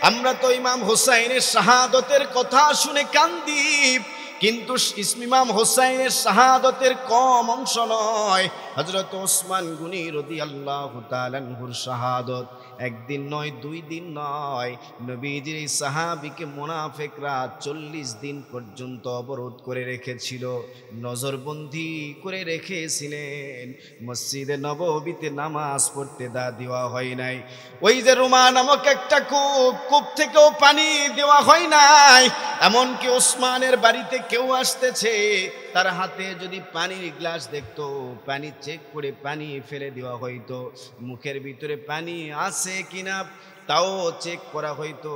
আমরা তো ইমাম হুসাইনের শাহাদতের কথা শুনে কান্দি, কিন্তু ইমাম হুসাইনের শাহাদতের কম অংশ নয়। হযরত ওসমান গনি রাদিয়াল্লাহু তাআলা আনহুর শাহাদত একদিন নয়, 2 দিন নয়, নবীজির এই সাহাবীকে মুনাফিকরা 40 দিন পর্যন্ত অবরোধ করে রেখেছিল, নজরবন্দি করে রেখেছিলেন। মসজিদে নববীতে নামাজ পড়তে দেওয়া হয় নাই। ওই যে রুমা নামক একটা কূপ থেকেও পানি দেওয়া হয় নাই। এমনকি ওসমানের বাড়িতে কেউ আসতেছে, তার হাতে যদি পানির গ্লাস দেখতো, পানি চেক করে পানি ফেলে দেওয়া হইতো, মুখের ভিতরে পানি আছে কিনা তাও চেক করা হইতো।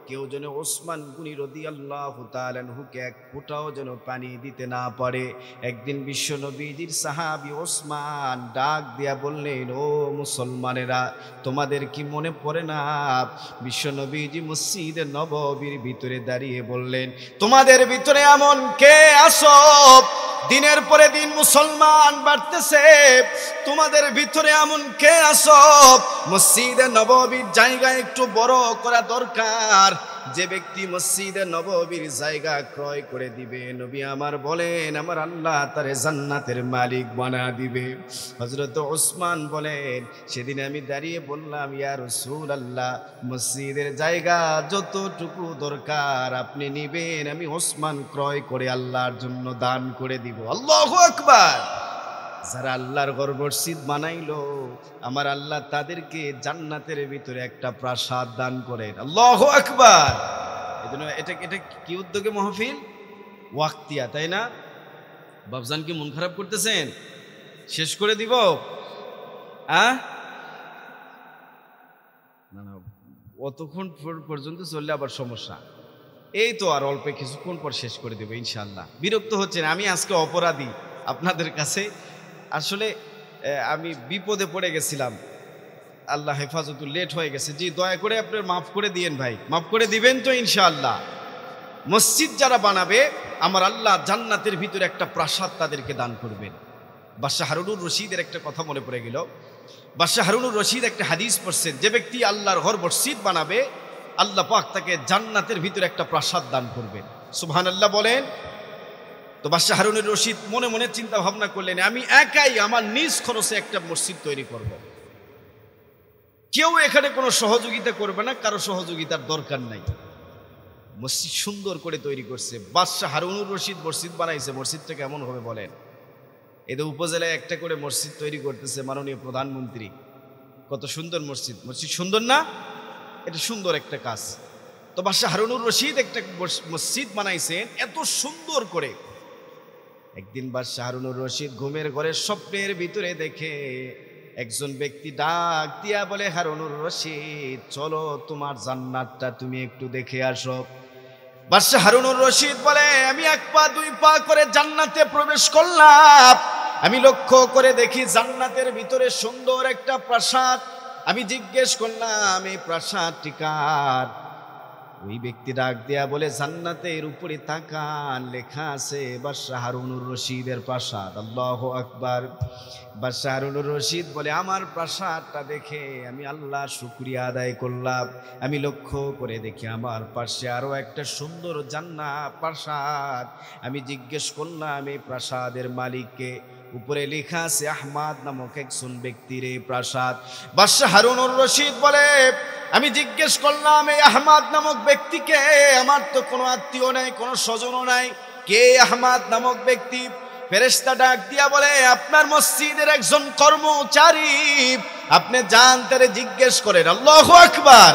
কেউ যেন ওসমান গনি রাদিয়াল্লাহু তাআলা আনহুকে এক ফোঁটাও যেন পানি দিতে না পারে। একদিন বিশ্ব নবীজির সাহাবী ওসমান ডাক দিয়া বললেন, ও মুসলমানেরা, তোমাদের কি মনে পড়ে না বিশ্ব নবীজি মসজিদে নববীর ভিতরে দাঁড়িয়ে বললেন, তোমাদের ভিতরে এমন কে আছো? দিনের পরে দিন মুসলমান বাড়তেছে, তোমাদের ভিতরে এমন কে আছো মসজিদে নববীর জায়গা একটু বড় করা দরকার? যে ব্যক্তি মসজিদে নববীর জায়গা ক্রয় করে দিবে, নবী আমার বলেন আমার আল্লাহ তারে জান্নাতের মালিক বানা দিবে। হযরত ওসমান বলেন, সেদিন আমি দাঁড়িয়ে বললাম, ইয়া রাসূলুল্লাহ, মসজিদের জায়গা যতটুকু দরকার আপনি নিবেন, আমি ওসমান ক্রয় করে আল্লাহর জন্য দান করে দিব। আল্লাহু আকবার। যারা আল্লাহর ঘর মসজিদ বানাইলো, আমার আল্লাহ তাদেরকে জান্নাতের ভিতরে একটা প্রাসাদ দান করেন। আল্লাহু আকবার। এজন্য এটা কি উদ্যোগে মাহফিল? ওয়াক্তিয়া, তাই না? বাবজান কি মন খারাপ করতেছেন? শেষ করে দিব? না না, অতক্ষণ পর্যন্ত চললে আবার সমস্যা। এই তো আর অল্প কিছুক্ষণ পর শেষ করে দেবো ইনশাআল্লাহ। বিরক্ত হচ্ছেন? আমি আজকে অপরাধী আপনাদের কাছে। আসলে আমি বিপদে পড়ে গেছিলাম, আল্লাহ হেফাজতুল, লেট হয়ে গেছে। জি, দয়া করে আপনার মাফ করে দিয়েন ভাই, মাফ করে দিবেন তো ইনশাআল্লাহ। মসজিদ যারা বানাবে, আমার আল্লাহ জান্নাতের ভিতরে একটা প্রাসাদ তাদেরকে দান করবেন। বাদশাহ হারুনুর রশিদের একটা কথা মনে পড়ে গেল। বাদশাহ হারুনুর রশিদ একটা হাদিস পড়ছেন, যে ব্যক্তি আল্লাহর ঘর মসজিদ বানাবে, আল্লাহ পাক তাকে জান্নাতের ভিতরে একটা প্রাসাদ দান করবেন। সুবহানাল্লাহ বলেন। তো বাদশাহ হারুনুর রশিদ মনে মনে চিন্তা ভাবনা করলেন, আমি একাই আমার নিজ খরচে একটা মসজিদ তৈরি করব। কেউ এখানে কোনো সহযোগিতা করবে না, কারো সহযোগিতার দরকার নাই। মসজিদ সুন্দর করে তৈরি করছে বাদশাহ হারুনুর রশিদ। মসজিদ বানাইছে, মসজিদটা কেমন হবে বলেন? এদের উপজেলায় একটা করে মসজিদ তৈরি করতেছে মাননীয় প্রধানমন্ত্রী। কত সুন্দর মসজিদ! মসজিদ সুন্দর না? এটা সুন্দর একটা কাজ। তো বাদশাহ হারুনুর রশিদ একটা মসজিদ বানাইছেন এত সুন্দর করে। একদিন বাদশাহ হারুনুর রশিদ ঘুমের ঘরে স্বপ্নের ভিতরে দেখে একজন ব্যক্তি ডাক দিয়া বলে, হারুনুর রশিদ, চলো তোমার জান্নাতটা তুমি একটু দেখে আসো। বাদশাহ হারুনুর রশিদ বলে, আমি 1 পা 2 পা করে জান্নাতে প্রবেশ করলাম। আমি লক্ষ্য করে দেখি জান্নাতের ভিতরে সুন্দর একটা প্রাসাদ। আমি জিজ্ঞেস করলাম, এই প্রাসাদটি কার? ওই ব্যক্তি ডাক দেয়া বলে, জান্নাতের উপরে তাকান, লেখা আছে বাদশাহ হারুনুর রশিদের প্রাসাদ। আল্লাহু আকবার। বাদশাহ হারুনুর রশিদ বলে, আমার প্রাসাদটা দেখে আমি আল্লাহ শুকরিয়া আদায় করলাম। আমি লক্ষ্য করে দেখি আমার পাশে আরো একটা সুন্দর জান্নাত প্রাসাদ। আমি জিজ্ঞেস করলাম এই প্রাসাদের মালিককে। উপরে লেখা আছে আহমাদ নামক একজন ব্যক্তির এই প্রাসাদ। বাদশাহ হারুনুর রশিদ বলে, আমি জিজ্ঞেস করলাম এই আহমাদ নামক ব্যক্তিকে, আমার তো কোনো আত্মীয় নাই, কোনো স্বজনও নাই, কে আহমাদ নামক ব্যক্তি? ফেরেশতা ডাক দিয়া বলে, আপনার মসজিদের একজন কর্মচারী, আপনি যান তারে জিজ্ঞেস করেন। আল্লাহু আকবার।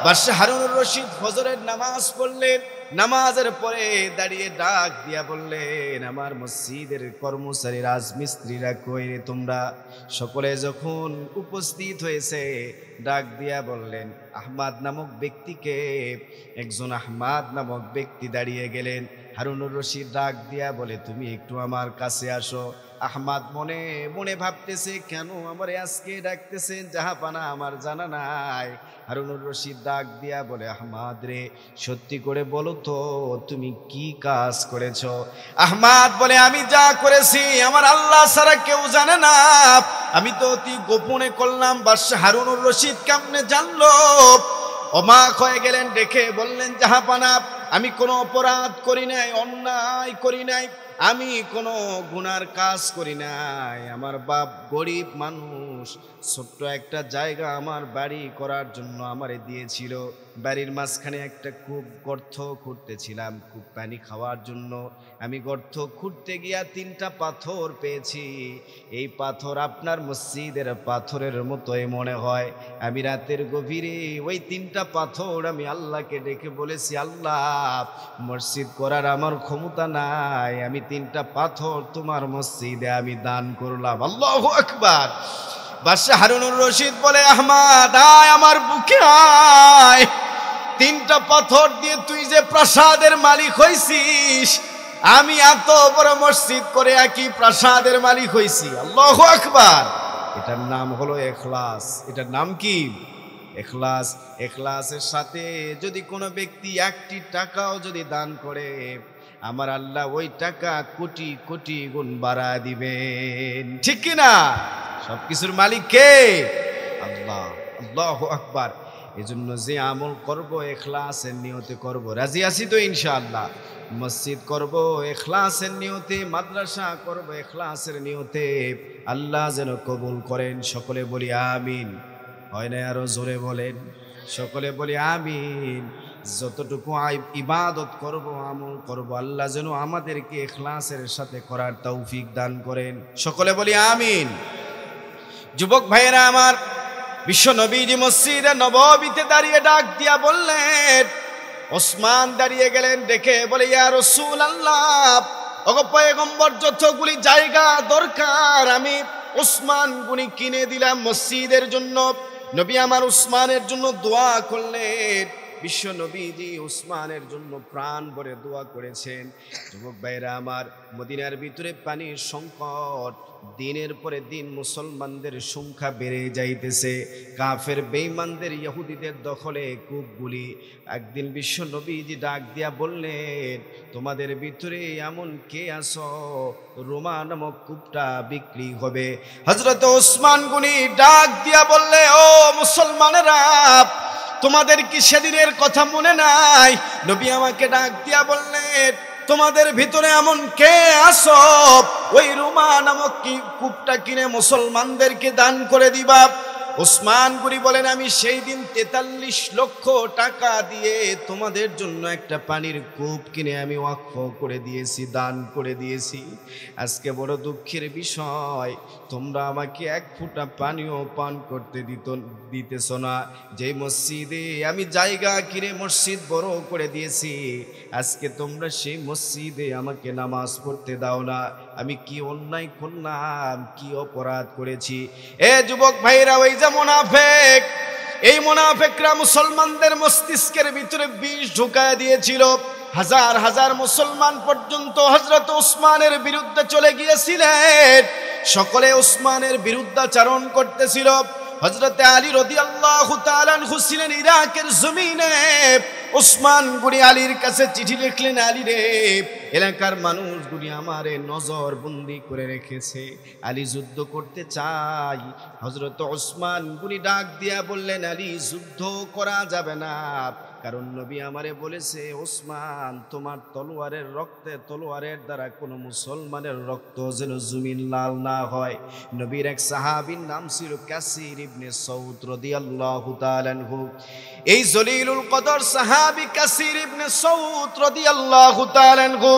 বাদশাহ হারুনুর রশিদ ফজরের নামাজ পড়লেন। নামাজের পরে দাঁড়িয়ে ডাক দিয়া বললেন, আমার মসজিদের কর্মচারী রাজমিস্ত্রিরা কই রে তোমরা? সকলে যখন উপস্থিত হয়েছে ডাক দিয়া বললেন, আহমাদ নামক ব্যক্তিকে। একজন আহমাদ নামক ব্যক্তি দাঁড়িয়ে গেলেন। হারুনুর রশিদ ডাক দিয়া বলে, তুমি একটু আমার কাছে আসো। আহমাদ মনে মনে ভাবতেছে, কেন আমার আজকে ডাকতেছেন জাহাপানা, আমার জানা নাই। হারুনুর রশিদ ডাক দিয়া বলে, আহমাদ রে, সত্যি করে বলো তো তুমি কি কাজ করেছো? আহমাদ বলে, আমি যা করেছি আমার আল্লাহ ছাড়া কেউ জানে না, আমি তো অতি গোপনে করলাম। বাদশাহ হারুনুর রশিদ কেমনে জানলো? অবাক হয়ে গেলেন, দেখে বললেন, জাহাপানা, আমি কোনো অপরাধ করি নাই, অন্যায় করি নাই, আমি কোনো গুনার কাজ করি নাই। আমার বাপ গরিব মানুষ, ছোট্ট একটা জায়গা আমার বাড়ি করার জন্য আমারে দিয়েছিল। বাড়ির মাঝখানে একটা কূপ গর্ত খুঁড়তেছিলাম কূপ পানি খাওয়ার জন্য। আমি গর্ত খুঁড়তে গিয়া 3টা পাথর পেয়েছি। এই পাথর আপনার মসজিদের পাথরের মতোই মনে হয়। আমি রাতের গভীরে ওই 3টা পাথর আমি আল্লাহকে ডেকে বলেছি, আল্লাহ, মসজিদ করার আমার ক্ষমতা নাই, আমি 3টা পাথর তোমার মসজিদে আমি দান করলাম। আল্লাহু আকবার। বাদশাহ হারুনুর রশিদ বলে, আহমাদ আয় আমার বুকে আয়। 3টা পাথর দিয়ে তুই যে প্রাসাদের মালিক হইছিস, আমি এত বড় মসজিদ করে একই প্রাসাদের মালিক হইছি। আল্লাহু আকবার। এটার নাম হলো ইখলাস। এটার নাম কি? ইখলাস। ইখলাসের সাথে যদি কোনো ব্যক্তি 1টি টাকাও যদি দান করে, আমার আল্লাহ ওই টাকা কোটি কোটি গুণ বাড়া দিবেন। ঠিক কি না? সবকিছুর মালিক কে? আল্লাহ। আল্লাহু আকবার। এজন্য যে আমল করব ইখলাসের নিয়তে করব। রাজি আছি তো ইনশাআল্লাহ? মসজিদ করব ইখলাসের নিয়তে, মাদ্রাসা করব ইখলাসের নিয়তে। আল্লাহ যেন কবুল করেন। সকলে বলি আমিন। হয় না? আরো জোরে বলেন। সকলে বলি আমিন। যতটুকু ইবাদত করব, আমল করব, আল্লাহ যেন আমাদেরকে ইখলাসের সাথে করার তৌফিক দান করেন। সকলে বলি আমিন। যুবক ভাইয়েরা আমার, বিশ্ব নবীজি মসজিদে নববীতে দাঁড়িয়ে ডাক দিয়া বললেন, ওসমান দাঁড়িয়ে গেলেন, দেখে বলে, ইয়া রাসূলুল্লাহ, ওগো পয়গম্বর, যতগুলি জায়গা দরকার আমি ওসমান গুনি কিনে দিলাম মসজিদের জন্য। নবী আমার উসমানের জন্য দোয়া করলেন। বিশ্ব নবীজি উসমানের জন্য প্রাণ ভরে দোয়া করেছেন। যুবক ভাইরা আমার, মদিনার ভিতরে পানির সংকট, দিনের পরে দিন মুসলমানদের সংখ্যা বেড়ে যাইতেছে। কাফের বেঈমানদের ইহুদিদের দখলে কূপগুলি। একদিন বিশ্ব নবীজি ডাক দিয়া বললেন, তোমাদের ভিতরে এমন কে আছো রোমা নামক কূপটা বিক্রি হবে? হযরত ওসমান গনি ডাক দিয়া বললে, ও মুসলমানেরা, তোমাদের কি সেদিনের কথা মনে নাই? নবী আমাকে ডাক দিয়া বললেন, তোমাদের ভিতরে এমন কে আছো ওই রুমা নামক কূপটা কিনে মুসলমানদেরকে দান করে দিবা? ওসমান গনি বলেন, আমি সেই দিন 43 লক্ষ টাকা দিয়ে তোমাদের জন্য একটা পানির কূপ কিনে আমি ওয়াকফ করে দিয়েছি, দান করে দিয়েছি। আজকে বড় দুঃখের বিষয়, তোমরা আমাকে 1 ফোঁটা পানিও পান করতে দিতেছ না। যে মসজিদে আমি জায়গা কিনে মসজিদ বড় করে দিয়েছি, আজকে তোমরা সেই মসজিদে আমাকে নামাজ পড়তে দাও না। আমি কি অন্যায় করলাম? কি অপরাধ করেছি? এ যুবক ভাইরা, ওই যে মুনাফিক, এই মুনাফিকরা মুসলমানদের মস্তিষ্কের ভিতরে বিষ ঢুকায় দিয়েছিল। হাজার হাজার মুসলমান পর্যন্ত হযরত ওসমানের বিরুদ্ধে চলে গিয়েছিলেন। সকলে ওসমানের বিরুদ্ধাচরণ করতেছিল। হযরত আলী রাদিয়াল্লাহু তাআলা আনহু ছিলেন ইরাকের জমিনে ওসমান গনি আলীর কাছে চিঠি লিখলেন, আলী রে, এলাকার মানুষগুলি আমারে নজর বন্দি করে রেখেছে, আলী যুদ্ধ করতে চাই। হযরত ওসমান গনি ডাক দিয়া বললেন, আলী যুদ্ধ করা যাবে না, কারণ নবী আমারে বলেছে, ওসমান তোমার তলোয়ারের রক্তে, তলোয়ারের দ্বারা কোনো মুসলমানের রক্ত যেন জমিন লাল না হয়। নবীর এক সাহাবীর নাম ছিল কাসির ইবনে সৌদ রাদিয়াল্লাহু তাআলা আনহু। এই জলিলুল কদর সাহাবী কাসির ইবনে সৌদ রাদিয়াল্লাহু তাআলা আনহু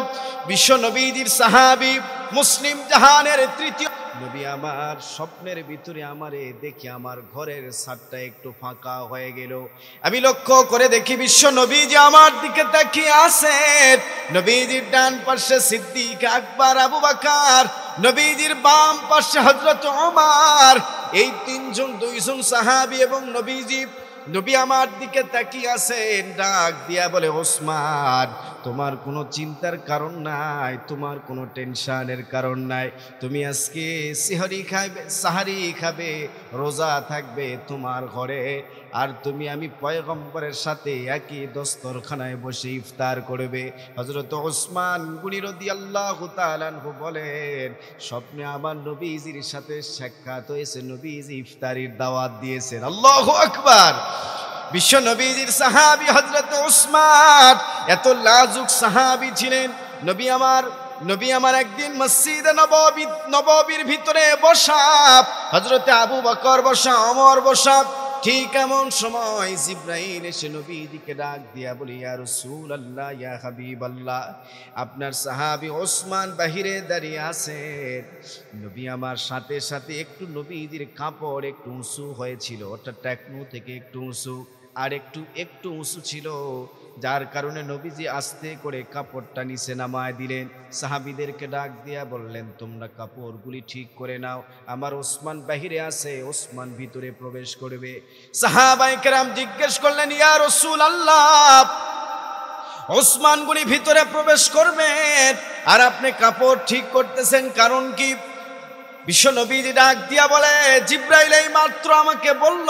বিশ্ব নবীজির সাহাবী, মুসলিম জাহানের তৃতীয় নবী। আমার স্বপ্নের ভিতরে আমারে দেখি আমার ঘরের ছাদটা একটু ফাঁকা হয়ে গেল। আমি লক্ষ্য করে দেখি বিশ্ব নবীজি আমার দিকে তাকিয়ে আছেন। নবীজির ডান পাশে সিদ্দিক আকবর আবু বকর, নবীজির বাম পাশে হযরত ওমর। এই দুইজন সাহাবী এবং নবী আমার দিকে তাকিয়ে আছেন। ডাক দিয়া বলে, ওসমান তোমার কোনো চিন্তার কারণ নাই, তোমার কোনো টেনশনের কারণ নাই। তুমি আজকে সাহারি খাবে, রোজা থাকবে তোমার ঘরে, আর তুমি আমি পয়গম্বরের সাথে একই দস্তরখানায় বসে ইফতার করবে। হযরত ওসমান গনি রাদিয়াল্লাহু তাআলা আনহু বলেন, স্বপ্নে আমার নবীজির সাথে সাক্ষাৎ হয়েছে, নবীজি ইফতারির দাওয়াত দিয়েছেন। আল্লাহু আকবার। বিশ্ব নবীজির সাহাবী হযরত ওসমান এত লাজুক সাহাবী ছিলেন। নবী আমার একদিন মসজিদে নববীর ভিতরে বসা, হযরতে আবু বকর বসা, ওমর বসা। ঠিক এমন সময় জিবরাইল এসে নবীজিকে ডাক দিয়া বলি, ইয়া রাসূলুল্লাহ, ইয়া হাবিবাল্লাহ, আপনার সাহাবী ওসমান বাহিরে দাঁড়িয়ে আছেন। নবী আমার সাথে সাথে একটু নবীজির কাপড় একটু উঁচু হয়েছিল, অর্থাৎ টাকনু থেকে একটু উঁচু, আর একটু উঁচু ছিল, যার কারণে নবীজি আস্তে করে কাপড়টা নিচে নামায় দিলেন। সাহাবীদেরকে ডাক দিয়া বললেন, তোমরা কাপড়গুলি ঠিক করে নাও, আমার ওসমান বাহিরে আছে, ওসমান ভিতরে প্রবেশ করবে। সাহাবায়ে কেরাম জিজ্ঞেস করলেন, ইয়া রাসূলুল্লাহ, ওসমান গনি ভিতরে প্রবেশ করবেন আর আপনি কাপড় ঠিক করতেছেন, কারণ কি? বিশ্ব নবীজি ডাক দিয়া বলে, জিবরাইল এই মাত্র আমাকে বলল,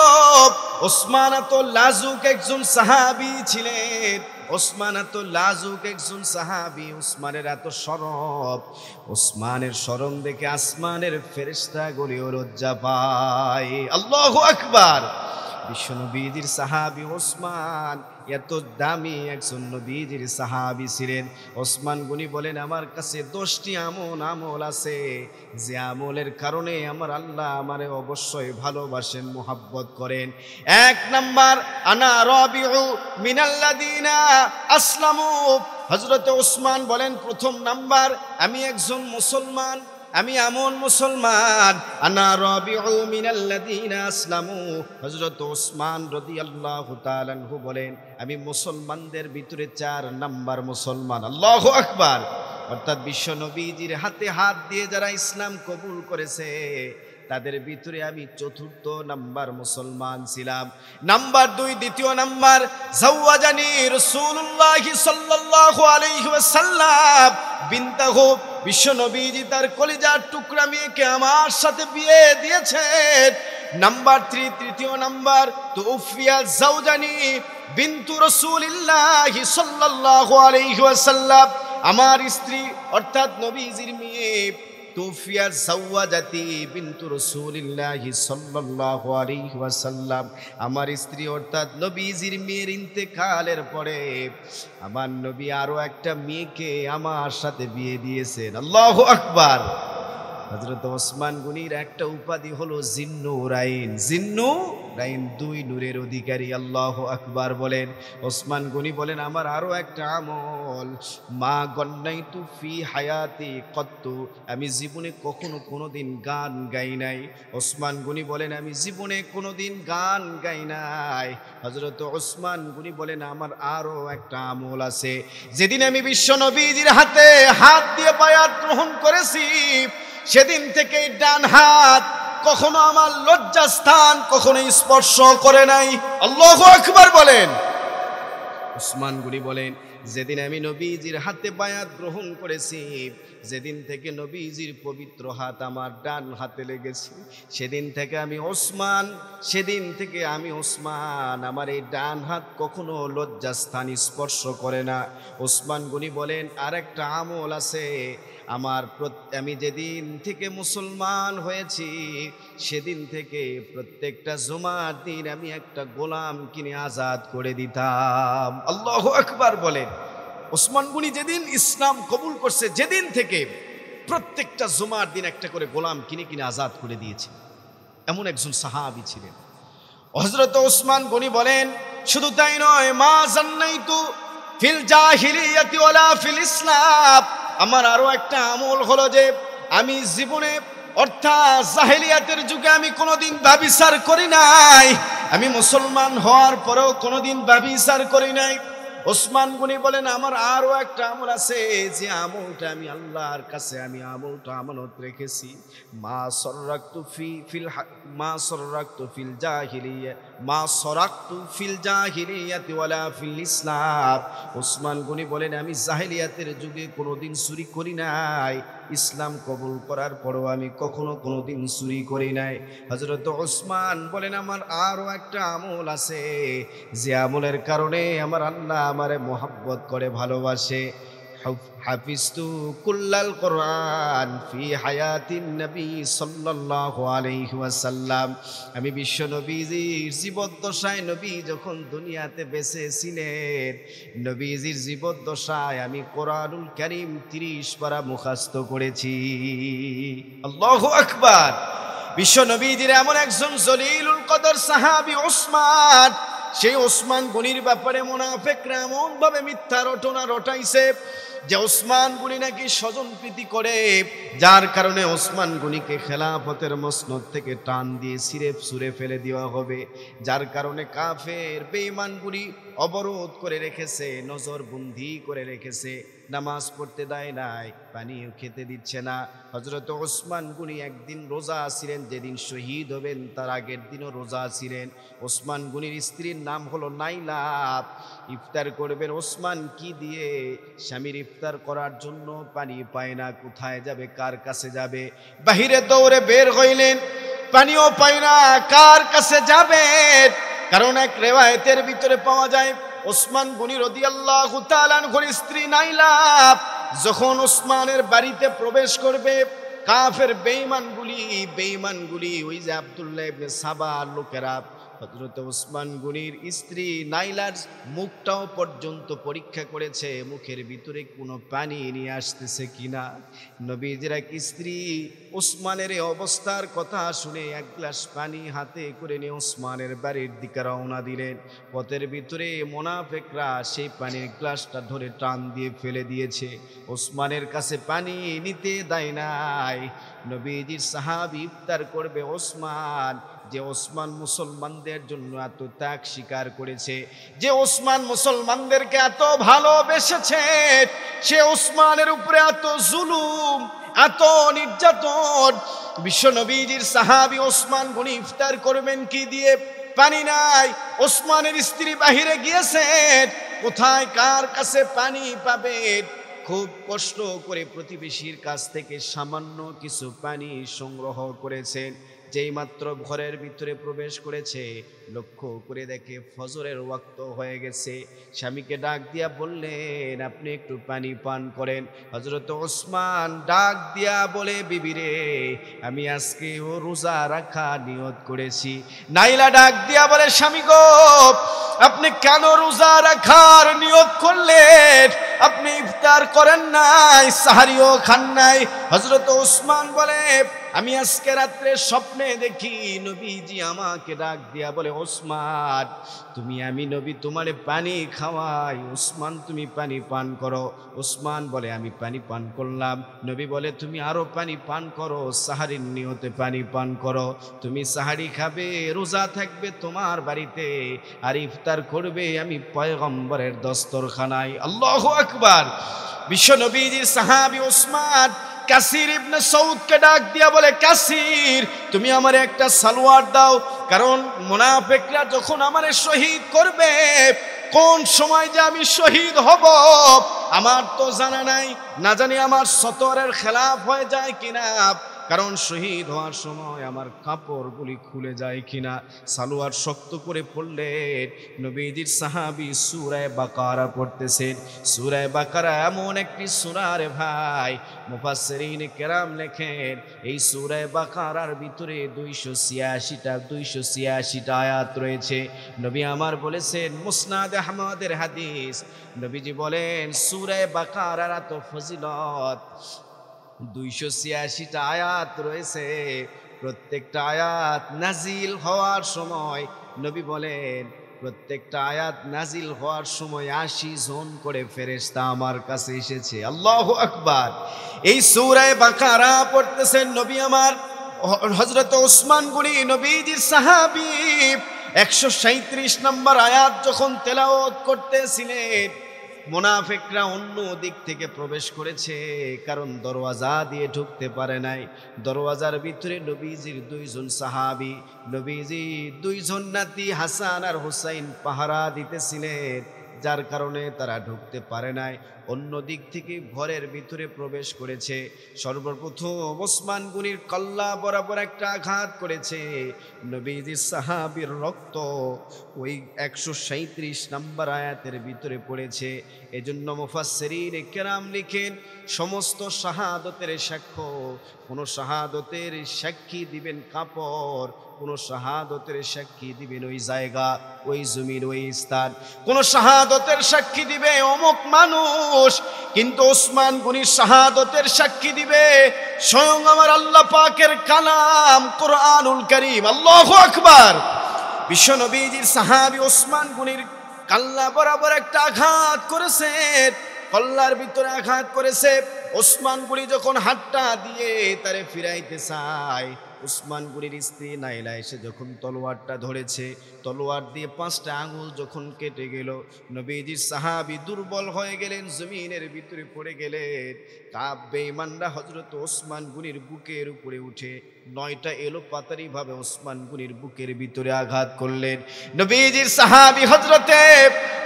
ওসমান এত লাজুক একজন সাহাবী ছিলেন, ওসমান এত লাজুক একজন সাহাবী, ওসমানের এত শরম, ওসমানের শরম দেখে আসমানের ফেরেশতাগুলিও লজ্জা পায়। আল্লাহু আকবার। বিশ্ব নবীজির সাহাবী ওসমান এত দামি একজন নবীজির সাহাবী ছিলেন। ওসমান গনি বলেন, আমার কাছে 10টি আমল আছে, যে আমলের কারণে আমার আল্লাহ আমারে অবশ্যই ভালোবাসেন, মুহাব্বত করেন। 1 নাম্বার, আনা রাবিউ মিনাল্লাযিনা আসলামু। হযরত ওসমান বলেন, প্রথম নাম্বার, আমি একজন মুসলমান, আমি এমন মুসলমান, আনা রাবিউ মিনাল্লাযিনা আসলামু। হযরত ওসমান রাদিয়াল্লাহু তাআলা আনহু বলেন, আমি মুসলমানদের ভিতরে 4 নাম্বার মুসলমান। আল্লাহু আকবার। অর্থাৎ বিশ্ব নবীজির হাতে হাত দিয়ে যারা ইসলাম কবুল করেছে, তাদের ভিতরে আমি 4র্থ নাম্বার মুসলমান ছিলাম। নাম্বার 2, দ্বিতীয় নাম্বার, জাওয়াজানি রাসূলুল্লাহ সাল্লাল্লাহু আলাইহি ওয়াসাল্লাম বিনতাহু। বিশ্ব নবীজি তার কলিজার টুকরা মেয়েকে আমার সাথে বিয়ে দিয়েছেন। নাম্বার 3, তৃতীয় নাম্বার, তুফিয়া জাওজানি বিনতু রাসূলিল্লাহ সাল্লাল্লাহু আলাইহি ওয়াসাল্লাম। আমার স্ত্রী অর্থাৎ নবীজির মেয়ে তুফিয়া জাওয়াজাতি বিনতু রাসূলিল্লাহ সাল্লাল্লাহু আলাইহি ওয়াসাল্লাম। আমার স্ত্রী অর্থাৎ নবীজির মেয়ের ইন্তেকালের পরে আমার নবী আরো একটা মেয়েকে আমার সাথে বিয়ে দিয়েছেন। আল্লাহু আকবার। হযরত ওসমান গনির একটা উপাধি হলো জিন্নুরাইন। জিন্নুরাইন, 2 নূরের অধিকারী। আল্লাহু আকবার বলেন। ওসমান গনি বলেন, আমার আরো একটা আমল, মা গন্নাইতু ফি হায়াতি কত্তু, আমি জীবনে কখনো কোনোদিন গান গাই নাই। ওসমান গনি বলেন, আমি জীবনে কোনোদিন গান গাই নাই। হযরত ওসমান গনি বলেন, আমার আরো একটা আমল আছে, যেদিন আমি বিশ্ব নবীজির হাতে হাত দিয়ে বায়াত গ্রহণ করেছি, সেদিন থেকে ডান হাত কখনো আমার লজ্জাস্থান কখনো স্পর্শ করে নাই। আল্লাহু আকবার বলেন। ওসমান গনি বলেন, যেদিন আমি নবীজির হাতে বায়াত গ্রহণ করেছি, যেদিন থেকে নবীজির পবিত্র হাত আমার ডান হাতে লেগেছে, সেদিন থেকে আমি ওসমান আমার এই ডান হাত কখনো লজ্জাস্থান স্পর্শ করে না। ওসমান গনি বলেন, আরেকটা আমল আছে, আমি যেদিন থেকে মুসলমান হয়েছি সেদিন থেকে প্রত্যেকটা জুমার দিন আমি একটা গোলাম কিনে আজাদ করে দিতাম। আল্লাহু আকবার বলেন। ওসমান গনি যেদিন ইসলাম কবুল করছে, যেদিন থেকে প্রত্যেকটা জুমার দিন একটা করে গোলাম কিনে কিনে আজাদ করে দিয়েছে। এমন একজন সাহাবী ছিলেন হযরত ওসমান গনি বলেন, শুধু তাই নয়, মা জান্নাইতু ফিল জাহিলিয়াতি ওয়ালা ফিল ইসলাম। আমার আরো একটা আমল হলো যে আমি জীবনে অর্থাৎ জাহেলিয়াতের যুগে আমি কোনোদিন ব্যভিচার করি নাই, আমি মুসলমান হওয়ার পরেও কোনোদিন ব্যভিচার করি নাই। ওসমান গনি বলেন, আমার আরো একটা আমল আছে, যে আমলটা আমি আল্লাহর কাছে আমি আমলটা আমানত রেখেছি। মা সরাকতু ফিল জাহিলিয়াতি ওয়ালা ফিল ইসলাম। ওসমান গনি বলেন, আমি জাহেলিয়াতের যুগে কোনোদিন চুরি করি নাই, ইসলাম কবুল করার পরও আমি কখনো কোনোদিন চুরি করি নাই। হযরত ওসমান বলেন, আমার আরো একটা আমল আছে, যে আমলের কারণে আমার আল্লাহ আমারে মোহাব্বত করে, ভালোবাসে। হাফিজতু কুল্লাল কোরআন ফি হায়াতিন নবী সাল্লাল্লাহু আলাইহি ওয়াসাল্লাম। আমি বিশ্ব নবীজির জীবদ্দশায়, নবী যখন দুনিয়াতে বেঁচে ছিলেন, নবীজির জীবদ্দশায় আমি কোরআনুল কারীম 30 পারা মুখস্থ করেছি। আল্লাহু আকবার। বিশ্ব নবীজির এমন একজন জলিলুল কদর সাহাবী ওসমান, সেই ওসমান গনির ব্যাপারে মুনাফিকরা এমন ভাবে মিথ্যা রটনা রটাইছে যে ওসমান গনি নাকি স্বজন প্রীতি করে, যার কারণে ওসমান গনিকে খেলাফতের মসনদ থেকে টান দিয়ে ছুঁড়ে ফেলে দেওয়া হবে, যার কারণে কাফের বেঈমান গনি অবরোধ করে রেখেছে, নজরবন্দি করে রেখেছে, নামাজ পড়তে দেয় নাই, পানিও খেতে দিচ্ছে না। হযরত ওসমান গনি একদিন রোজা ছিলেন, যেদিন শহীদ হবেন তার আগের দিনও রোজা ছিলেন। ওসমান গনির স্ত্রীর নাম হলো নাইলা। ইফতার করবেন ওসমান কি দিয়ে? স্বামীর ইফতার করার জন্য পানি পায় না, কোথায় যাবে, কার কাছে যাবে? বাহিরে দৌড়ে বের হইলেন, পানিও পায় না, কার কাছে যাবেন? কারণ এক রিওয়ায়াতের ভিতরে পাওয়া যায়, ওসমান গনি রাদিয়াল্লাহু তাআলা আনহুর স্ত্রী নাইলা যখন ওসমানের বাড়িতে প্রবেশ করবে, কাফের বেঈমানগুলি ওই যে আব্দুল্লাহ ইবনে সাবার লোকেরা হযরত ওসমান গনির স্ত্রী নাইলার মুখটাও পর্যন্ত পরীক্ষা করেছে, মুখের ভিতরে কোনো পানি নিয়ে আসতেছে কিনা। নবীজির এক স্ত্রী ওসমানের এই অবস্থার কথা শুনে এক গ্লাস পানি হাতে করে নিয়ে ওসমানের বাড়ির দিকে রওনা দিলেন। পথের ভিতরে মুনাফিকরা সেই পানির গ্লাসটা ধরে টান দিয়ে ফেলে দিয়েছে, ওসমানের কাছে পানি নিতে দেয় নাই। নবীজির সাহাবী ইফতার করবে ওসমান, যে ওসমান মুসলমানদের জন্য এত ত্যাগ স্বীকার করেছে, যে ওসমান মুসলমানদেরকে এত ভালোবেসেছে, সে ওসমানের উপরে এত জুলুম, এত নির্যাতন। বিশ্ব নবীজির সাহাবী ওসমান গনি ইফতার করবেন কি দিয়ে? পানি নাই। ওসমানের স্ত্রী বাহিরে গিয়েছেন, কোথায় কার কাছে পানি পাবেন? খুব কষ্ট করে প্রতিবেশীর কাছ থেকে সামান্য কিছু পানি সংগ্রহ করেছেন। যেই মাত্র ঘরের ভিতরে প্রবেশ করেছে, লক্ষ্য করে দেখে ফজরের ওয়াক্ত হয়ে গেছে। স্বামীকে ডাক দিয়া বললেন, আপনি একটু পানি পান করেন। হযরত ওসমান ডাক দিয়া বলে, বিবি রে, আমি আজকে ও রোজা রাখা নিয়ত করেছি। নাইলা ডাক দিয়া বলে, স্বামী গো, আপনি কেন রোজা রাখার নিয়ত করলেন? আপনি ইফতার করেন নাই, সাহারিও খান নাই। হযরত ওসমান বলে, আমি আজকে রাত্রে স্বপ্নে দেখি নবীজি আমাকে ডাক দিয়া বলে, ওসমান আমি নবী তোমারে পানি খাওয়াই, ওসমান তুমি পানি পান করো। ওসমান বলে, আমি পানি পান করলাম। নবী বলে, তুমি আরো পানি পান করো, সাহারির নিয়তে পানি পান করো। তুমি সাহারি খাবে, রোজা থাকবে তোমার বাড়িতে, আর ইফতার করবে আমি পয়গম্বরের দস্তরখানায়। আল্লাহু আকবার। বিশ্ব নবীজির সাহাবী ওসমান কাসির ইবনে সৌদকে ডাক দিয়া বলে, কাসির তুমি আমারে একটা সালোয়ার দাও, কারণ মুনাফিকরা যখন আমারে শহীদ করবে কোন সময় যে আমি শহীদ হব আমার তো জানা নাই, না জানি আমার সতরের খেলাফ হয়ে যায় কিনা, কারণ শহীদ হওয়ার সময় আমার কাপড়গুলি খুলে যায় কিনা। সালোয়ার শক্ত করে পড়লেন। নবীজির সাহাবী সূরা বাকারা পড়তেছেন। সূরা বাকারা এমন একটি সূরা রে ভাই, মুফাসসিরিন কেরাম লেখেন এই সূরা বাকারার ভিতরে 286টা আয়াত রয়েছে। নবী আমার বলেছেন, মুসনাদ আহমদের হাদিস, নবীজি বলেন সূরা বাকারার এত ফজিলত, 286টা আয়াত রয়েছে। প্রত্যেকটা আয়াত নাজিল হওয়ার সময় নবী বলেন প্রত্যেকটা আয়াত নাজিল হওয়ার সময় 80 জন করে ফেরেশতা আমার কাছে এসেছে। আল্লাহু আকবার। এই সূরা বাকারা পড়তেছেন নবী আমার, হযরত ওসমান গনি নবীজির সাহাবী 137 নম্বর আয়াত যখন তেলাওয়াত করতেছিলেন, মুনাফিকরা অন্য দিক থেকে প্রবেশ করেছে, কারণ দরওয়াজা দিয়ে ঢুকতে পারে নাই। দরওয়াজার ভিতরে নবীজির 2 জন সাহাবী, নবীজি 2 জন নাতি হাসান আর হুসাইন পাহারা দিতেছিলেন, যার কারণে তারা ঢুকতে পারে নাই। অন্য দিক থেকে ঘরের ভিতরে প্রবেশ করেছে। সর্বপ্রথম ওসমান গনির কল্লা বরাবর একটা আঘাত করেছে। নবীজির সাহাবীর রক্ত ওই 137 নম্বর আয়াতের ভিতরে পড়েছে। এজন্য মুফাসসিরিন কেরাম লিখেন, সমস্ত শাহাদতের সাক্ষ্য, কোন শাহাদতের সাক্ষী দিবেন কাপড়, কোন শাহাদতের সাক্ষী দিবেন ওই জায়গা, ওই জমির, ওই স্থান, কোন শাহাদতের সাক্ষী দিবে অমুক মানুষ, কিন্তু ওসমান গনির শাহাদতের সাক্ষী দিবে স্বয়ং আমার আল্লাহ পাকের কালাম কোরআনুল কারীম। আল্লাহু আকবার। বিশ্ব নবীজির সাহাবী ওসমান গনির কাল্লা বরাবর একটা আঘাত করেছে, কল্লার ভিতরে আঘাত করেছে। ওসমান গনি যখন হাতটা দিয়ে তারে ফিরাইতে চায়, ওসমান গনির স্ত্রী নাইলা এসে যখন তলোয়ারটা ধরেছে, তলোয়ার দিয়ে 5টা আঙুল যখন কেটে গেল, নবীজির সাহাবী দুর্বল হয়ে গেলেন, জমিনের ভিতরে পড়ে গেলেন। কাব বেঈমানরা হযরত ওসমান গনির বুকের উপরে উঠে 9টা এলোপাতারি ভাবে ওসমান গনির বুকের ভিতরে আঘাত করলেন। নবীজির সাহাবী হযরতে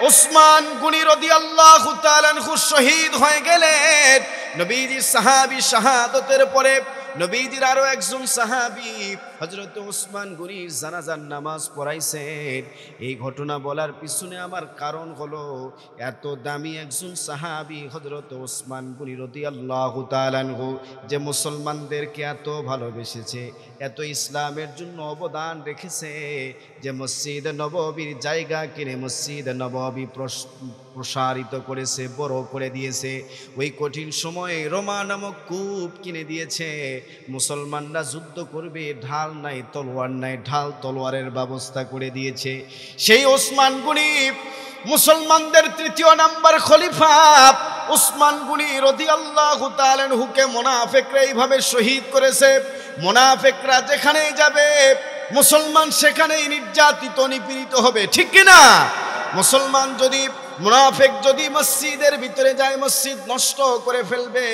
ওসমান গনি রাদিয়াল্লাহু তাআলা আনহু শহীদ হয়ে গেলেন। নবীজির সাহাবী শাহাদাতের পরে নবীজির আরো একজন সাহাবী হযরত ওসমান গনির জানাজার নামাজ পড়াইছেন। এই ঘটনা বলার পিছনে আমার কারণ হলো, এত দামি একজন সাহাবী হযরত ওসমান গনি রাদিয়াল্লাহু তাআলা আনহু যে মুসলমানদেরকে এত ভালোবেসেছে, এত ইসলামের জন্য অবদান রেখেছে, যে মসজিদ নববীর জায়গা কিনে মসজিদ নববী প্রসারিত করেছে, বড় করে দিয়েছে। ওই কঠিন সময়ে রোমা নামক কূপ কিনে দিয়েছে। মুসলমানরা যুদ্ধ করবে, ঢাল নাই, তলোয়ার নাই, ঢাল তলোয়ারের ব্যবস্থা করে দিয়েছে। সেই ওসমান গনি মুসলমানদের 3য় নাম্বার খলিফা ওসমান গনি রাদিয়াল্লাহু তাআলা আনহুকে মুনাফিকরা এইভাবে শহীদ করেছে। মুনাফিকরা যেখানেই যাবে মুসলমান সেখানেই নির্যাতিত, নিপীড়িত হবে, ঠিক কিনা? মুসলমান যদি, মুনাফিক যদি মসজিদের ভিতরে যায় মসজিদ নষ্ট করে ফেলবে,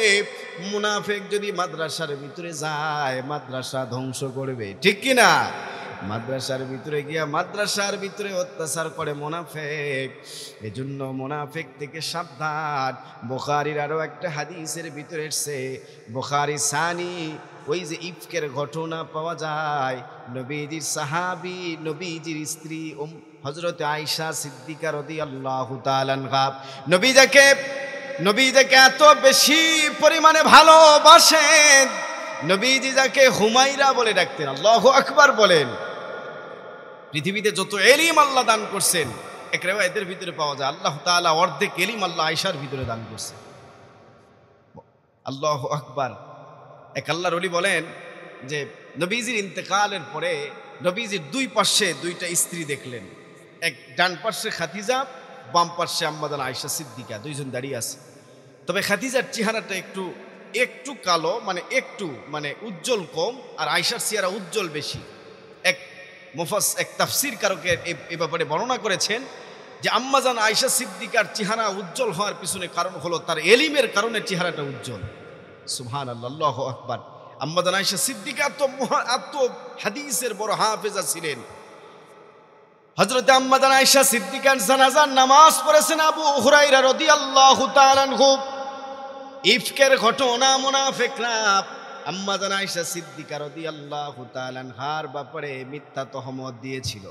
মুনাফিক যদি মাদ্রাসার ভিতরে যায় মাদ্রাসা ধ্বংস করবে, ঠিক কিনা? মাদ্রাসার ভিতরে গিয়া মাদ্রাসার ভিতরে অত্যাচার করে মুনাফিক। এজন্য মুনাফিক থেকে সাবধান। বুখারীর আরো একটা হাদিসের ভিতরে এসেছে, বুখারী সানি, ওই যে ইফকের ঘটনা পাওয়া যায়, নবীজির সাহাবী, নবীজির স্ত্রী হযরত আয়েশা সিদ্দিকা রাদিয়াল্লাহু তাআলা আনহা নবীজিকে এত বেশি পরিমাণে ভালোবাসেন, নবীজি যাকে হুমায়রা বলে ডাকতেন। আল্লাহু আকবার বলেন। পৃথিবীতে যত এলিম আল্লাহ দান করছেন, এক রিওয়ায়াতের ভিতরে পাওয়া যায় আল্লাহ তাআলা অর্ধেক এলিম আল্লাহ আয়েশার ভিতরে দান করছেন। আল্লাহু আকবার। এক আল্লাহর ওলি বলেন যে নবীজির ইন্তেকালের পরে নবীজির 2 পাশে 2টা স্ত্রী দেখলেন। এক ডান পাশে খাদিজা, বাম পাশে আম্মাজান আয়েশা সিদ্দিকা, 2 জন দাঁড়িয়ে আছে। তবে খাদিজার চেহারাটা একটু কালো, মানে উজ্জ্বল কম, আর আয়েশার চেহারা উজ্জ্বল বেশি। এক তাফসীর কারকের এই ব্যাপারে বর্ণনা করেছেন যে আম্মাজান আয়েশা সিদ্দিকার চেহারা উজ্জ্বল হওয়ার পিছনে কারণ হলো তার এলিমের কারণে চেহারাটা উজ্জ্বল। সুবহানাল্লাহ, আল্লাহু আকবার। আম্মাজান আয়েশা সিদ্দিকা তো হাদিসের বড় হাফেজা ছিলেন। হযরত আম্মা জান আয়েশা সিদ্দিকার জানাজার নামাজ পড়েছেন আবু হুরায়রা রাদিয়াল্লাহু তাআলা আনহু। ইফকের ঘটনা, মুনাফিকরা আম্মা জান আয়েশা সিদ্দিকা রাদিয়াল্লাহু তাআলা আনহার ব্যাপারে মিথ্যা তহমত দিয়েছিল।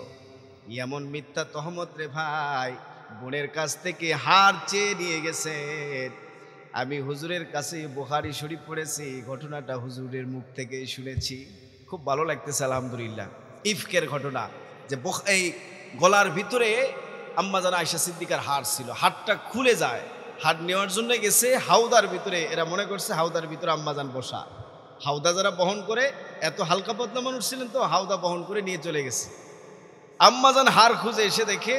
এমন মিথ্যা তহমত রে ভাই, বোনের কাছ থেকে হার চেয়ে নিয়ে গেছেন। আমি হুজুরের কাছে বুখারী শরীফ পড়েছি, ঘটনাটা হুজুরের মুখ থেকে শুনেছি, খুব ভালো লাগতেছে আলহামদুলিল্লাহ। ইফকের ঘটনা যে এই গলার ভিতরে আম্মা জান আয়েশা সিদ্দিকার হার ছিল, হারটা খুলে যায়, হার নেওয়ার জন্য গেছে হাউদার ভিতরে, এরা মনে করছে হাউদার ভিতরে আম্মা জান বসা। হাউদা যারা বহন করে, এত হালকা পাতলা মানুষ ছিলেন তো, হাউদা বহন করে নিয়ে চলে গেছে। আম্মা জান হার খুঁজে এসে দেখে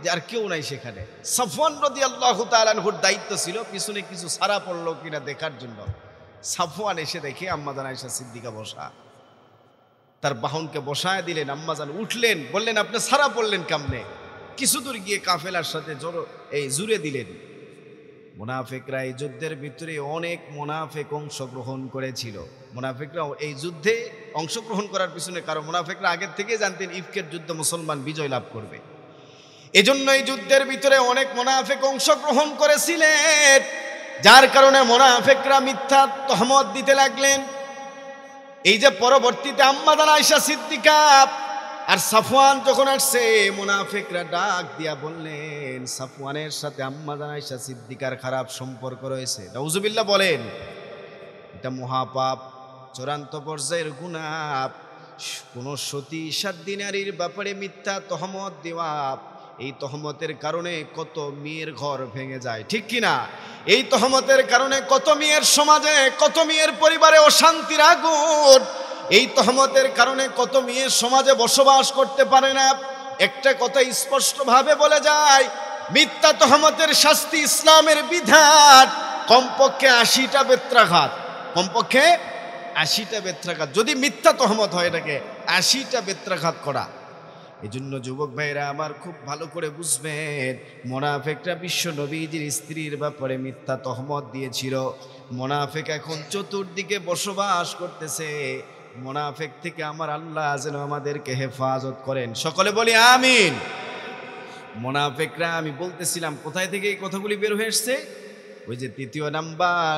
যে আর কেউ নাই সেখানে। সাফওয়ান রাদিয়াল্লাহু তাআলা আনহুর দায়িত্ব ছিল পিছনে কিছু সারা পড়লো কিনা দেখার জন্য। সাফওয়ান এসে দেখে আম্মা জান আয়েশা সিদ্দিকা বসা, তার বাহনকে বসায় দিলেন। আম্মা জান উঠলেন, বললেন আপনি সারা পড়লেন কেমনে? কিছু দূর গিয়ে কাফেলার সাথে জুড়ে দিলেন। মুনাফিকরা এই যুদ্ধের ভিতরে অনেক মুনাফিক অংশগ্রহণ করেছিল। মুনাফিকরা এই যুদ্ধে অংশগ্রহণ করার পিছনে কারণ মুনাফিকরা আগের থেকে জানতেন ইফকের যুদ্ধে মুসলমান বিজয় লাভ করবে। এজন্য এই যুদ্ধের ভিতরে অনেক মুনাফিক অংশগ্রহণ করেছিলেন, যার কারণে মুনাফিকরা মিথ্যা তহমত দিতে লাগলেন। এই যে পরবর্তীতে আম্মা জান আয়েশা সিদ্দিকা আর সাফওয়ান যখন আসছে, মুনাফিকরা ডাক দিয়া বললেন সাফওয়ানের সাথে আম্মা জান আয়েশা সিদ্দিকার খারাপ সম্পর্ক রয়েছে। নাউজুবিল্লাহ বলেন, এটা মহাপাপ, চূড়ান্ত পর্যায়ের গুনাহ। কোন সতী সাধ্বী নারীর ব্যাপারে মিথ্যা তহমত দেওয়া, এই তহমতের কারণে কত মেয়ের ঘর ভেঙে যায়, ঠিক কিনা? এই তহমতের কারণে কত মেয়ের সমাজে, কত মেয়ের পরিবারে অশান্তির আগুন। এই তহমতের কারণে কত মেয়ের সমাজে বসবাস করতে পারে না। একটা কথা স্পষ্টভাবে বলে যায়, মিথ্যা তহমতের শাস্তি ইসলামের বিধান কমপক্ষে 80টা বেত্রাঘাত, কমপক্ষে 80টা বেত্রাঘাত। যদি মিথ্যা তহমত হয় এটাকে 80টা বেত্রাঘাত করা। এই জন্য যুবক ভাইরা আমার খুব ভালো করে বুঝবেন, মুনাফিকরা বিশ্ব নবীজির স্ত্রীর ব্যাপারে মিথ্যা তহমত দিয়েছিল। মুনাফিক এখন চতুর্দিকে বসবাস করতেছে। মুনাফিক থেকে আমার আল্লাহ যেন আমাদেরকে হেফাজত করেন, সকলে বলি আমিন। মুনাফিকরা, আমি বলতেছিলাম কোথায় থেকে এই কথাগুলি বের হয়ে এসছে? ওই যে 3য় নাম্বার,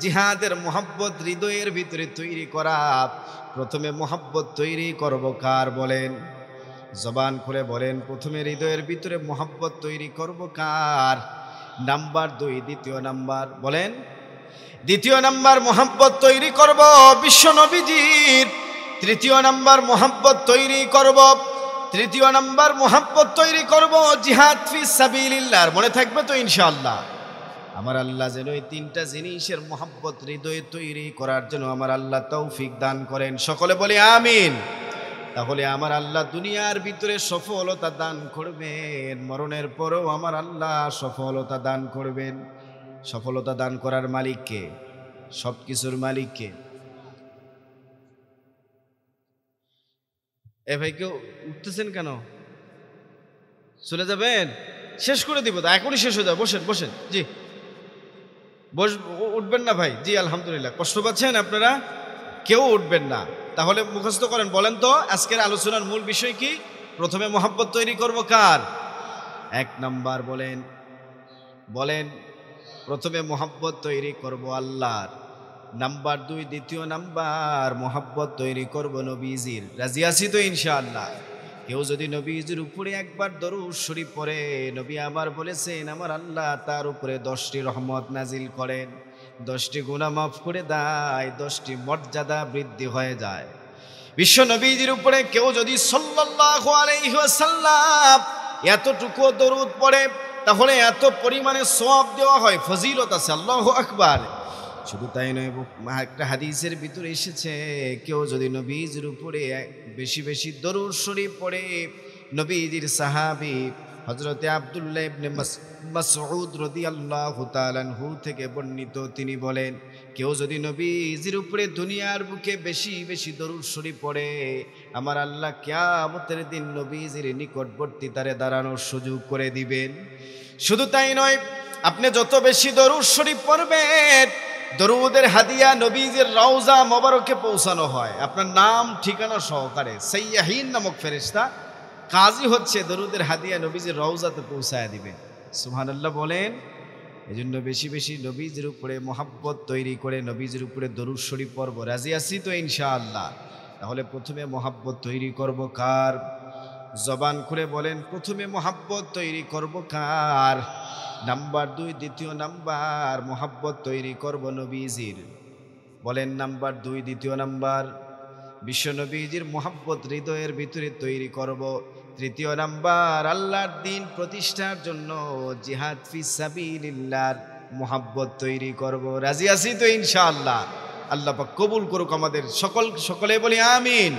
জিহাদের মোহাব্বত হৃদয়ের ভিতরে তৈরি করা। প্রথমে মোহাব্বত তৈরি করব কার বলেন? জবান খুলে বলেন, প্রথমে হৃদয়ের ভিতরে মোহাব্বত তৈরি করব কার? নাম্বার 2, 2য় নাম্বার বলেন। 2য় নাম্বার মোহাব্বত তৈরি করব বিশ্ব নবীজির। 3য় নাম্বার মোহাব্বত তৈরি করব, 3য় নাম্বার মোহাব্বত তৈরি করব জিহাদ ফি সাবিলিল্লাহ। মনে থাকবে তো ইনশাআল্লাহ? আমার আল্লাহ যেন এই 3টা জিনিসের মোহাব্বত হৃদয়ে তৈরি করার জন্য আমার আল্লাহ তৌফিক দান করেন, সকলে বলি আমিন। তাহলে আমার আল্লাহ দুনিয়ার ভিতরে সফলতা দান করবেন, মরণের পরেও আমার আল্লাহ সফলতা দান করবেন। সফলতা দান করার মালিক কে? সব কিছুর মালিক কে? এ ভাই কেউ উঠতেছেন কেন? চলে যাবেন? শেষ করে দিব তো, এখনই শেষ হয়ে যাবে। বসেন বসেন, জি উঠবেন না ভাই? জি আলহামদুলিল্লাহ। কষ্ট পাচ্ছেন আপনারা? কেউ উঠবেন না? তাহলে মুখস্থ করেন। বলেন তো আজকের আলোচনার মূল বিষয় কি? প্রথমে মোহাব্বত তৈরি করব কার? 1 নাম্বার বলেন, বলেন। প্রথমে মোহাব্বত তৈরি করব আল্লাহর। নাম্বার 2, 2য় নাম্বার মোহাব্বত তৈরি করব নবীজির। রাজি আছি তো ইনশাআল্লাহ? কেউ যদি নবীজির উপরে একবার দরুদ শরীফ পড়ে, নবী আমার বলেছেন আমার আল্লাহ তার উপরে 10টি রহমত নাজিল করেন, 10টি গুনাহ মাফ করে দেয়, 10টি মর্যাদা বৃদ্ধি হয়ে যায়। বিশ্ব নবীজির উপরে কেউ যদি সাল্লাল্লাহু আলাইহি ওয়াসাল্লাম এতটুকু দরুদ পড়ে, তাহলে এত পরিমাণে সওয়াব দেওয়া হয়, ফজিলত আছে। আল্লাহু আকবার। শুধু তাই নয়, একটা হাদিসের ভিতরে এসেছে কেউ যদি নবীজির উপরে বেশি বেশি দরুদ শরীফ পড়ে, নবীজির সাহাবী হযরতে আব্দুল্লাহ ইবনে মাসউদ রাদিয়াল্লাহু তাআলা আনহু থেকে বর্ণিত, তিনি বলেন কেউ যদি নবীজির উপরে দুনিয়ার বুকে বেশি বেশি দরুদ শরীফ পড়ে, আমার আল্লাহ কিয়ামতের দিন নবীজির নিকটবর্তীতারে দাঁড়ানোর সুযোগ করে দিবেন। শুধু তাই নয়, আপনি যত বেশি দরুদ শরীফ পড়বেন, দরুদের হাদিয়া নবীজির রওজা মোবারকে পৌঁছানো হয় আপনার নাম ঠিকানা সহকারে। সাইয়াহিন নামক ফেরেশতা কাজই হচ্ছে দরুদের হাদিয়া নবীজির রওজাতে পৌঁছায় দিবে। সুবহানাল্লাহ বলেন। এজন্য বেশি বেশি নবীজির উপরে মহাব্বত তৈরি করে নবীজির উপরে দরুদ শরীফ পড়ব। রাজি আছি তো ইনশাআল্লাহ? তাহলে প্রথমে মহাব্বত তৈরি করব কার? জবান খুলে বলেন, প্রথমে মহাব্বত তৈরি করব কার? নাম্বার 2, দ্বিতীয় নাম্বার মহাব্বত তৈরি করব নবীজির। বলেন নাম্বার 2, দ্বিতীয় নাম্বার বিশ্ব নবীজির মহাব্বত হৃদয়ের ভিতরে তৈরি করব। তৃতীয় নাম্বার আল্লাহর দ্বীন প্রতিষ্ঠার জন্য জিহাদ ফিস সাবিলিল্লাহর মহাব্বত তৈরি করব। রাজি আছি তো ইনশাআল্লাহ? আল্লাহ পাক কবুল করুক আমাদের সকলে বলি আমিন।